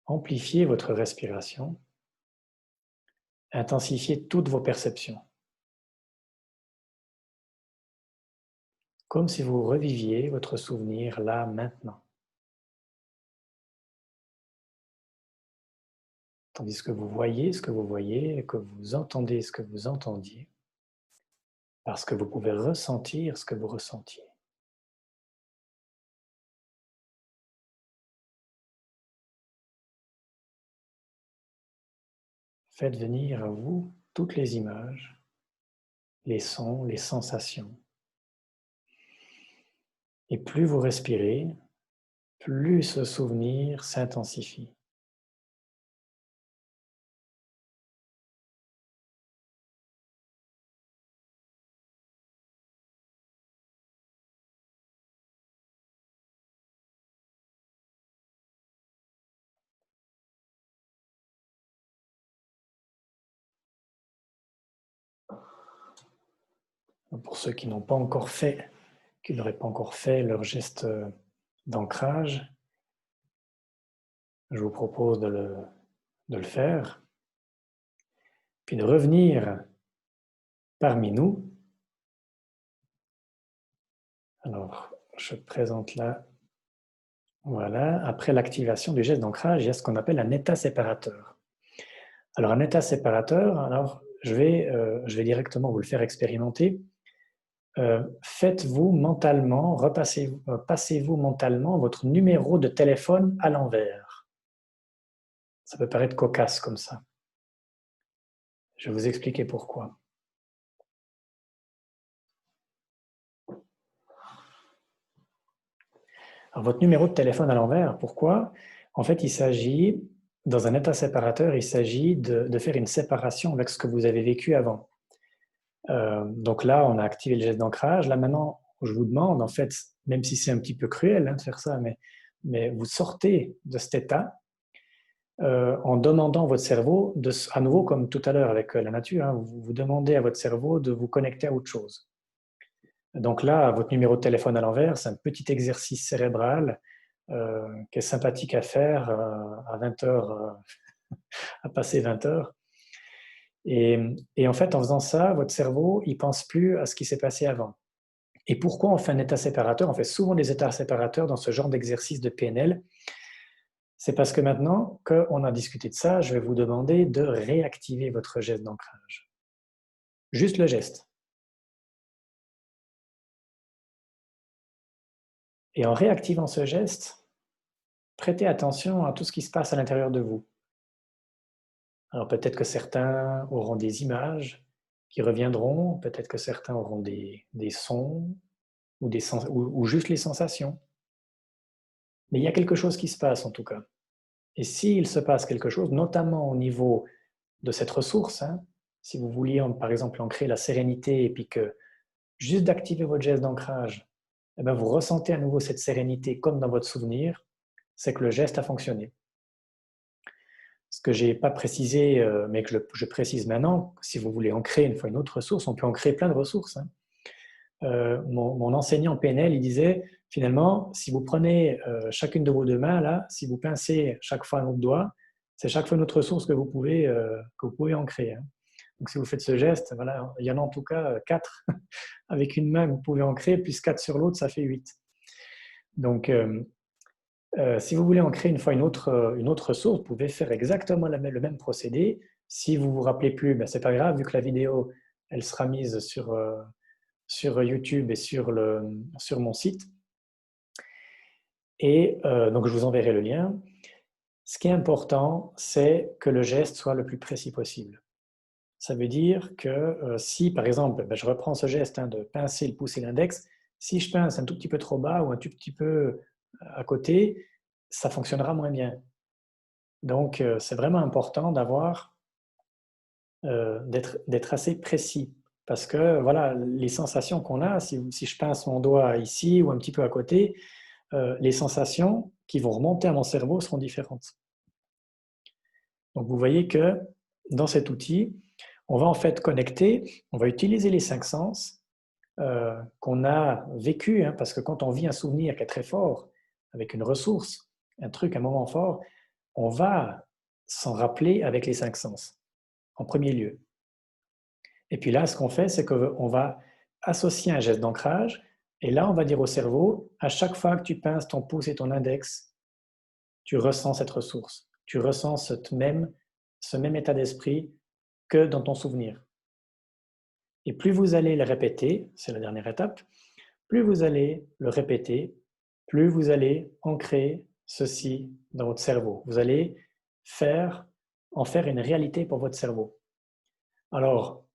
Amplifiez votre respiration, intensifiez toutes vos perceptions, comme si vous reviviez votre souvenir là maintenant. Tandis que vous voyez ce que vous voyez et que vous entendez ce que vous entendiez, parce que vous pouvez ressentir ce que vous ressentiez. Faites venir à vous toutes les images, les sons, les sensations. Et plus vous respirez, plus ce souvenir s'intensifie. Pour ceux qui n'auraient pas encore fait leur geste d'ancrage, je vous propose de le faire, puis de revenir parmi nous. Alors, je présente là, voilà, après l'activation du geste d'ancrage, il y a ce qu'on appelle un état séparateur. Alors, un état séparateur, alors, je vais directement vous le faire expérimenter. Faites-vous mentalement, passez-vous mentalement votre numéro de téléphone à l'envers. Ça peut paraître cocasse comme ça. Je vais vous expliquer pourquoi. Alors, votre numéro de téléphone à l'envers, pourquoi? En fait, il s'agit, dans un état séparateur, il s'agit de faire une séparation avec ce que vous avez vécu avant. Donc là, on a activé le geste d'ancrage. Là, maintenant, je vous demande, en fait, même si c'est un petit peu cruel de faire ça, mais vous sortez de cet état en demandant à votre cerveau, à nouveau comme tout à l'heure avec la nature, vous demandez à votre cerveau de vous connecter à autre chose. Donc là, votre numéro de téléphone à l'envers, c'est un petit exercice cérébral qui est sympathique à faire à 20 heures, à passer 20 heures. Et en fait, en faisant ça, votre cerveau, il ne pense plus à ce qui s'est passé avant. Et pourquoi on fait un état séparateur? On fait souvent des états séparateurs dans ce genre d'exercice de PNL. C'est parce que maintenant qu'on a discuté de ça, je vais vous demander de réactiver votre geste d'ancrage. Juste le geste. Et en réactivant ce geste, prêtez attention à tout ce qui se passe à l'intérieur de vous. Alors peut-être que certains auront des images qui reviendront, peut-être que certains auront des sons ou juste les sensations. Mais il y a quelque chose qui se passe en tout cas. Et s'il se passe quelque chose, notamment au niveau de cette ressource, si vous vouliez par exemple ancrer la sérénité et puis que juste d'activer votre geste d'ancrage, eh bien, vous ressentez à nouveau cette sérénité comme dans votre souvenir, c'est que le geste a fonctionné. Ce que je n'ai pas précisé, mais que je précise maintenant, si vous voulez ancrer une fois une autre ressource, on peut ancrer plein de ressources. Mon enseignant PNL, il disait, finalement, si vous prenez chacune de vos deux mains, là, si vous pincez chaque fois un autre doigt, c'est chaque fois une autre ressource que vous pouvez ancrer. Donc si vous faites ce geste, voilà, il y en a en tout cas 4 avec une main que vous pouvez ancrer, plus 4 sur l'autre, ça fait 8. Donc si vous voulez ancrer une fois une autre ressource, vous pouvez faire exactement le même procédé. Si vous ne vous rappelez plus, ben, ce n'est pas grave, vu que la vidéo elle sera mise sur YouTube et sur mon site. Et donc je vous enverrai le lien. Ce qui est important, c'est que le geste soit le plus précis possible. Ça veut dire que si, par exemple, je reprends ce geste de pincer le pouce et l'index, si je pince un tout petit peu trop bas ou un tout petit peu à côté, ça fonctionnera moins bien. Donc, c'est vraiment important d'être assez précis. Parce que voilà, les sensations qu'on a, si je pince mon doigt ici ou un petit peu à côté, les sensations qui vont remonter à mon cerveau seront différentes. Donc, vous voyez que dans cet outil, on va en fait connecter, on va utiliser les 5 sens qu'on a vécu, parce que quand on vit un souvenir qui est très fort, avec une ressource, un truc, un moment fort, on va s'en rappeler avec les 5 sens, en premier lieu. Et puis là, ce qu'on fait, c'est qu'on va associer un geste d'ancrage, et là, on va dire au cerveau, à chaque fois que tu pinces ton pouce et ton index, tu ressens cette ressource, tu ressens ce même état d'esprit que dans ton souvenir. Et plus vous allez le répéter, c'est la dernière étape, plus vous allez le répéter, plus vous allez ancrer ceci dans votre cerveau. Vous allez en faire une réalité pour votre cerveau. Alors,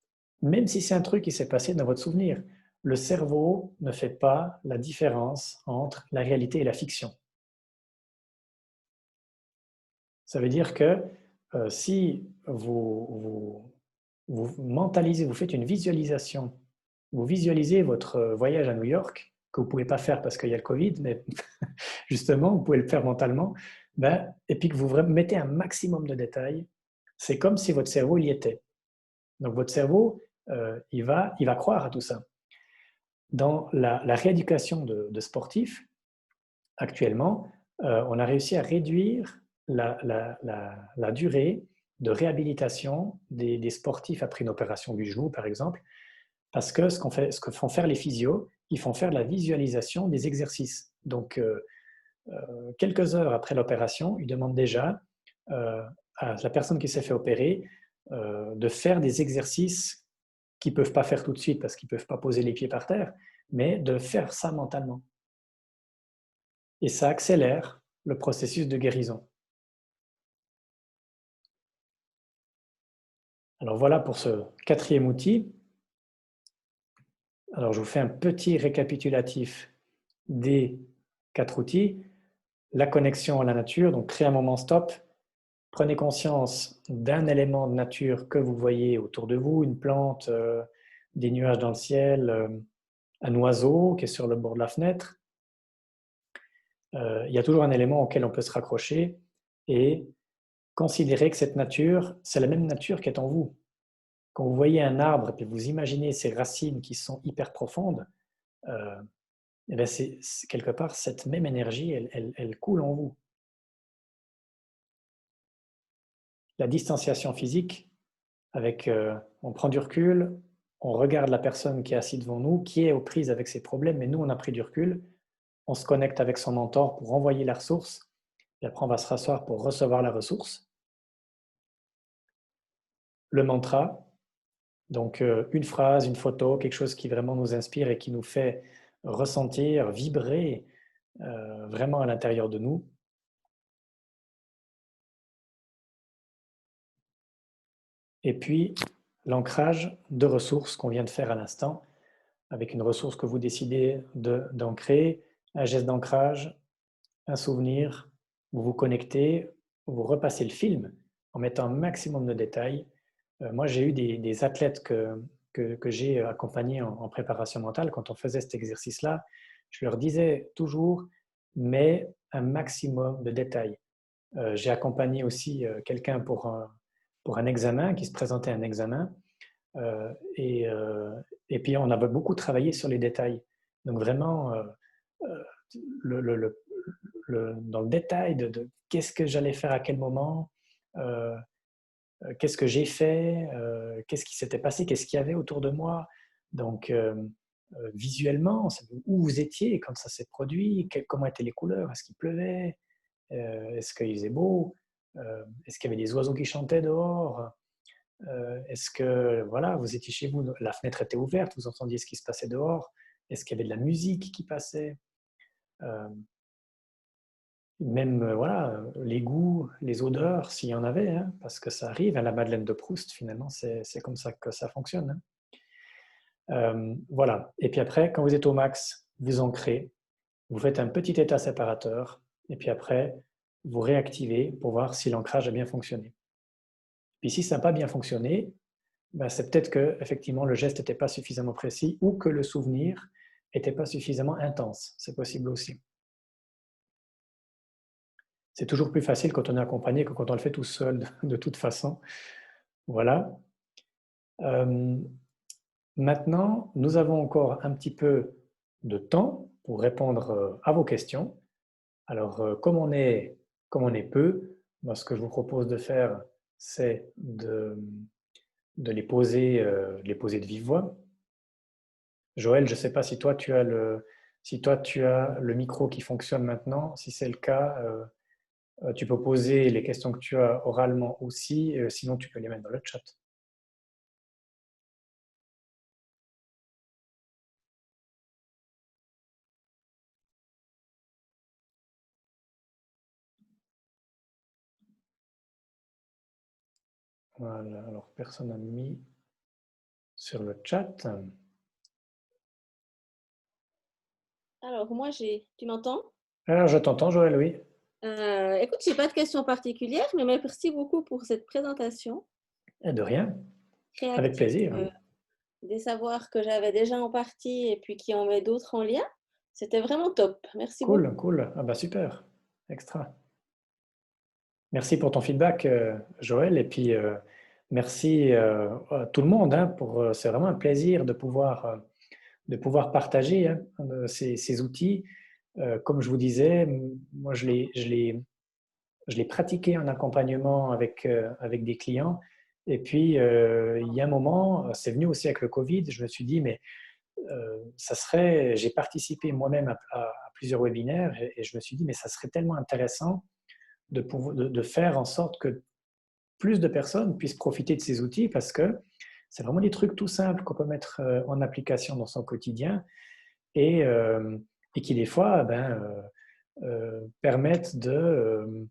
même si c'est un truc qui s'est passé dans votre souvenir, le cerveau ne fait pas la différence entre la réalité et la fiction. Ça veut dire que si vous mentalisez, vous faites une visualisation, vous visualisez votre voyage à New York, que vous ne pouvez pas faire parce qu'il y a le Covid, mais justement, vous pouvez le faire mentalement, et puis que vous mettez un maximum de détails, c'est comme si votre cerveau y était. Donc votre cerveau, il va croire à tout ça. Dans la rééducation de sportifs, actuellement, on a réussi à réduire la durée de réhabilitation des sportifs après une opération du genou, par exemple, parce que ce que font faire les physios, ils font faire de la visualisation des exercices. Donc, quelques heures après l'opération, ils demandent déjà à la personne qui s'est fait opérer de faire des exercices qu'ils ne peuvent pas faire tout de suite parce qu'ils ne peuvent pas poser les pieds par terre, mais de faire ça mentalement. Et ça accélère le processus de guérison. Alors voilà pour ce 4e outil. Alors je vous fais un petit récapitulatif des 4 outils. La connexion à la nature, donc créer un moment stop. Prenez conscience d'un élément de nature que vous voyez autour de vous, une plante, des nuages dans le ciel, un oiseau qui est sur le bord de la fenêtre. Il y a toujours un élément auquel on peut se raccrocher et considérer que cette nature, c'est la même nature qui est en vous. Quand vous voyez un arbre et puis vous imaginez ses racines qui sont hyper profondes, eh bien c'est quelque part cette même énergie, elle coule en vous. La distanciation physique, avec, on prend du recul, on regarde la personne qui est assise devant nous, qui est aux prises avec ses problèmes, mais nous on a pris du recul, on se connecte avec son mentor pour envoyer la ressource, et après on va se rasseoir pour recevoir la ressource. Le mantra, donc une phrase, une photo, quelque chose qui vraiment nous inspire et qui nous fait ressentir, vibrer vraiment à l'intérieur de nous. Et puis l'ancrage de ressources qu'on vient de faire à l'instant, avec une ressource que vous décidez d'ancrer, un geste d'ancrage, un souvenir, vous vous connectez, vous repassez le film en mettant un maximum de détails. Moi, j'ai eu des athlètes que j'ai accompagnés en préparation mentale. Quand on faisait cet exercice-là, je leur disais toujours, mets un maximum de détails. J'ai accompagné aussi quelqu'un pour un examen, qui se présentait à un examen. Et puis, on avait beaucoup travaillé sur les détails. Donc, vraiment, dans le détail de qu'est-ce que j'allais faire à quel moment, qu'est-ce que j'ai fait, qu'est-ce qui s'était passé, qu'est-ce qu'il y avait autour de moi. Donc, visuellement, où vous étiez quand ça s'est produit, comment étaient les couleurs, est-ce qu'il pleuvait, est-ce qu'il faisait beau, est-ce qu'il y avait des oiseaux qui chantaient dehors, est-ce que voilà, vous étiez chez vous, la fenêtre était ouverte, vous entendiez ce qui se passait dehors, est-ce qu'il y avait de la musique qui passait, même voilà, les goûts, les odeurs, s'il y en avait, hein, parce que ça arrive à la Madeleine de Proust, finalement, c'est comme ça que ça fonctionne. Hein. Voilà. Et puis après, quand vous êtes au max, vous ancrez, vous faites un petit état séparateur, et puis après, vous réactivez pour voir si l'ancrage a bien fonctionné. Puis si ça n'a pas bien fonctionné, ben c'est peut-être que effectivement le geste n'était pas suffisamment précis ou que le souvenir n'était pas suffisamment intense. C'est possible aussi. C'est toujours plus facile quand on est accompagné que quand on le fait tout seul, de toute façon. Voilà. Maintenant, nous avons encore un petit peu de temps pour répondre à vos questions. Alors, comme on est peu, moi, ce que je vous propose de faire, c'est de les poser de vive voix. Joël, je ne sais pas si toi, tu as le micro qui fonctionne maintenant. Si c'est le cas, tu peux poser les questions que tu as oralement aussi, sinon tu peux les mettre dans le chat. Voilà, alors personne n'a mis sur le chat. Alors, moi, tu m'entends? Alors, je t'entends, Joël, oui. Écoute, je n'ai pas de questions particulières, mais merci beaucoup pour cette présentation. Et de rien, Créative, avec plaisir. Des savoirs que j'avais déjà en partie et puis qui en met d'autres en lien. C'était vraiment top. Merci beaucoup. Cool. Ah bah super, extra. Merci pour ton feedback, Joël, et puis merci à tout le monde. Hein, c'est vraiment un plaisir de pouvoir partager hein, ces outils. Comme je vous disais, moi je l'ai pratiqué en accompagnement avec des clients. Et puis, il y a un moment, c'est venu aussi avec le Covid, je me suis dit, mais j'ai participé moi-même à plusieurs webinaires et je me suis dit, mais ça serait tellement intéressant de faire en sorte que plus de personnes puissent profiter de ces outils parce que c'est vraiment des trucs tout simples qu'on peut mettre en application dans son quotidien et qui, des fois, permettent de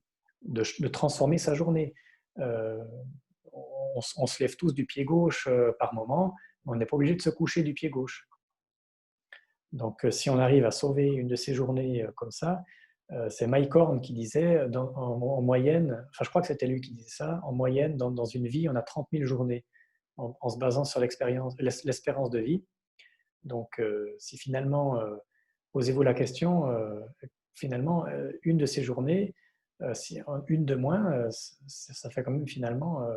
transformer sa journée. On se lève tous du pied gauche par moment, mais on n'est pas obligé de se coucher du pied gauche. Donc, si on arrive à sauver une de ces journées comme ça, c'est Mike Horn qui disait, en moyenne, enfin je crois que c'était lui qui disait ça, en moyenne, dans une vie, on a 30 000 journées. en se basant sur l'espérance de vie. Donc, si finalement, posez-vous la question, finalement, une de ces journées, si une de moins, ça fait quand même finalement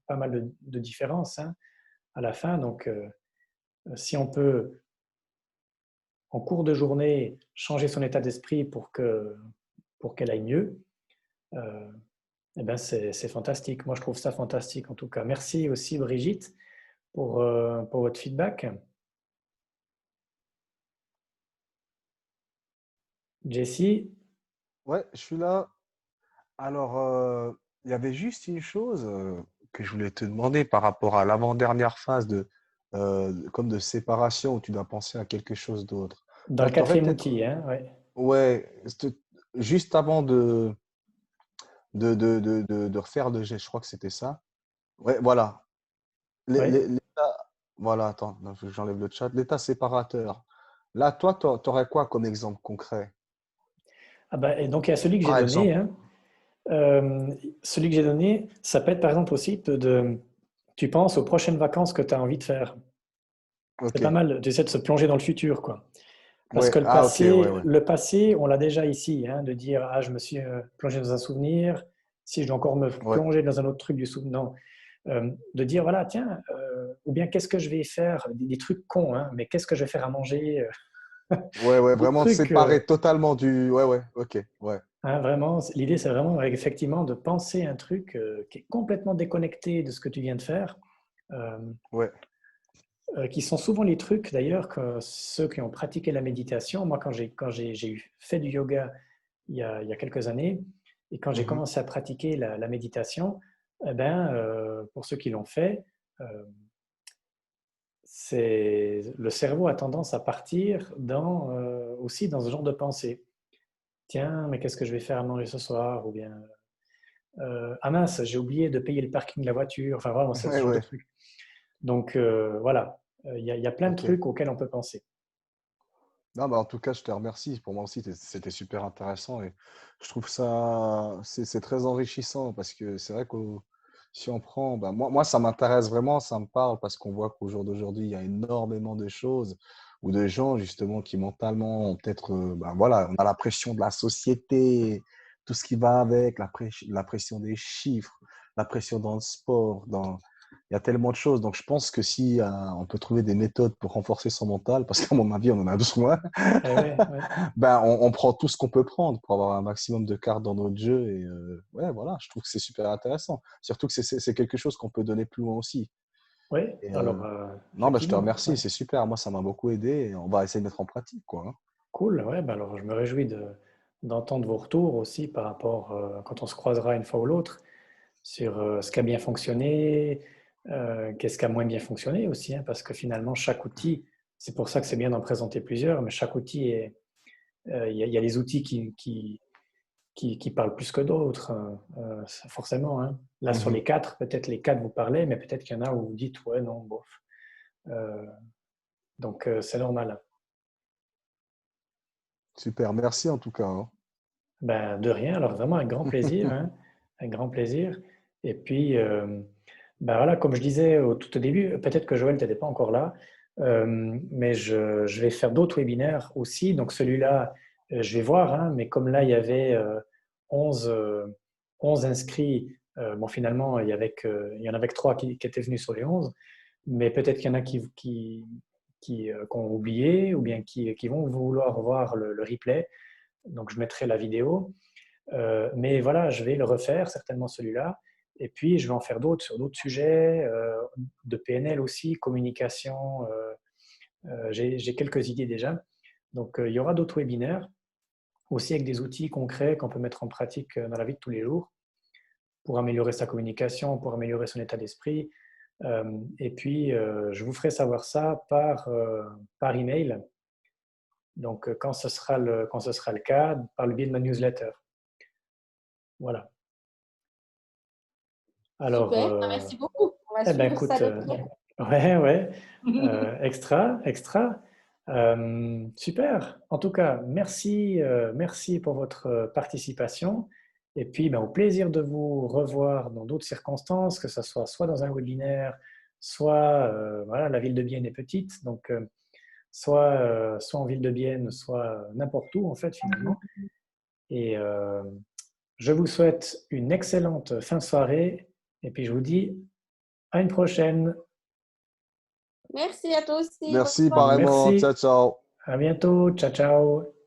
pas mal de différence hein, à la fin. Donc, si on peut, en cours de journée, changer son état d'esprit pour qu'elle aille mieux, eh ben c'est fantastique. Moi, je trouve ça fantastique en tout cas. Merci aussi, Brigitte, pour votre feedback. Jessie, Ouais, je suis là. Alors, il y avait juste une chose que je voulais te demander par rapport à l'avant-dernière phase comme de séparation où tu dois penser à quelque chose d'autre. dans Tu le aurais quatrième peut-être, outil, hein, ouais. ouais, juste avant de refaire le geste, je crois que c'était ça. Ouais, voilà. Ouais. L'état, voilà, attends, non, j'enlève le chat. L'état séparateur. Là, toi, tu aurais quoi comme exemple concret? Ah ben, et donc, il y a celui que j'ai Par donné. exemple. Hein. Celui que j'ai donné, ça peut être par exemple aussi tu penses aux prochaines vacances que tu as envie de faire. C'est Ok. pas mal, tu essaies de se plonger dans le futur, quoi. Parce Ouais. que Ah, ok, ouais, ouais. le passé, on l'a déjà ici, hein, de dire, ah, je me suis plongé dans un souvenir, si je dois encore me Ouais. plonger dans un autre truc du souvenir. Non. De dire, voilà, tiens, ou bien qu'est-ce que je vais faire, des trucs cons, hein, mais qu'est-ce que je vais faire à manger, Ouais, ouais, des vraiment trucs, séparé totalement du. Ouais, ouais, ok, ouais, hein, vraiment, l'idée, c'est vraiment effectivement de penser un truc qui est complètement déconnecté de ce que tu viens de faire, euh, ouais. qui sont souvent les trucs d'ailleurs que ceux qui ont pratiqué la méditation. Moi, j'ai fait du yoga il y a quelques années, et quand j'ai Mhm. commencé à pratiquer la méditation, eh ben, pour ceux qui l'ont fait, euh, le cerveau a tendance à partir aussi dans ce genre de pensée. Tiens, mais qu'est-ce que je vais faire à manger ce soir? Ou bien, ah mince, j'ai oublié de payer le parking de la voiture. Enfin, vraiment, c'est ce Ouais, genre de ouais, truc. Donc, voilà, il y a plein de ok. trucs auxquels on peut penser. Non, bah, en tout cas, je te remercie. Pour moi aussi, c'était super intéressant et je trouve ça, c'est très enrichissant parce que c'est vrai que si on prend, bah, moi, ça m'intéresse vraiment, ça me parle parce qu'on voit qu'au jour d'aujourd'hui, il y a énormément de choses ou de gens justement qui mentalement ont peut-être, bah, voilà, on a la pression de la société, tout ce qui va avec, la pression des chiffres, la pression dans le sport, il y a tellement de choses. Donc, je pense que si on peut trouver des méthodes pour renforcer son mental, parce qu'à mon avis, on en a besoin, Eh ouais, ouais. ben, on prend tout ce qu'on peut prendre pour avoir un maximum de cartes dans notre jeu. Et ouais, voilà, je trouve que c'est super intéressant. Surtout que c'est quelque chose qu'on peut donner plus loin aussi. Ouais, Et, alors, non, ben, je te effectivement, remercie, ouais. c'est super. Moi, ça m'a beaucoup aidé et on va essayer de mettre en pratique, quoi, hein. Cool, ouais, ben alors je me réjouis d'entendre vos retours aussi par rapport, quand on se croisera une fois ou l'autre, sur ce qui a bien fonctionné, qu'est-ce qui a moins bien fonctionné aussi, hein, parce que finalement, chaque outil, c'est pour ça que c'est bien d'en présenter plusieurs, mais chaque outil il y a des outils qui parlent plus que d'autres, forcément, hein. Là, sur Mhm. les quatre, peut-être les quatre vous parlez, mais peut-être qu'il y en a où vous dites, ouais, non, bof. Euh, donc, c'est normal. Super, merci en tout cas, hein. Ben, de rien, alors vraiment un grand plaisir, hein, un grand plaisir. Et puis, ben voilà, comme je disais au tout au début, peut-être que Joël n'était pas encore là, mais je vais faire d'autres webinaires aussi. Donc celui-là, je vais voir, hein, mais comme là, il y avait 11, 11 inscrits, bon finalement, il y en avait que 3 qui étaient venus sur les 11, mais peut-être qu'il y en a qui ont oublié ou bien qui vont vouloir voir le replay. Donc, je mettrai la vidéo. Mais voilà, je vais le refaire, certainement celui-là. Et puis, je vais en faire d'autres sur d'autres sujets, de PNL aussi, communication. J'ai quelques idées déjà. Donc, il y aura d'autres webinaires, aussi avec des outils concrets qu'on peut mettre en pratique dans la vie de tous les jours pour améliorer sa communication, pour améliorer son état d'esprit. Et puis, je vous ferai savoir ça par email. Donc, quand ce sera le cas, par le biais de ma newsletter. Voilà. Alors, Super, merci beaucoup. On va eh ben, suivre ça écoute, de près. ouais, ouais, extra, extra. Super. En tout cas, merci, merci pour votre participation. Et puis, ben, au plaisir de vous revoir dans d'autres circonstances, que ce soit dans un webinaire, soit voilà, la ville de Bienne est petite, donc soit en ville de Bienne, soit n'importe où en fait finalement. Et je vous souhaite une excellente fin de soirée et puis je vous dis à une prochaine. Merci à toi aussi. Bonne Merci, soirée. pareillement. Merci, Ciao, ciao. à bientôt, ciao ciao.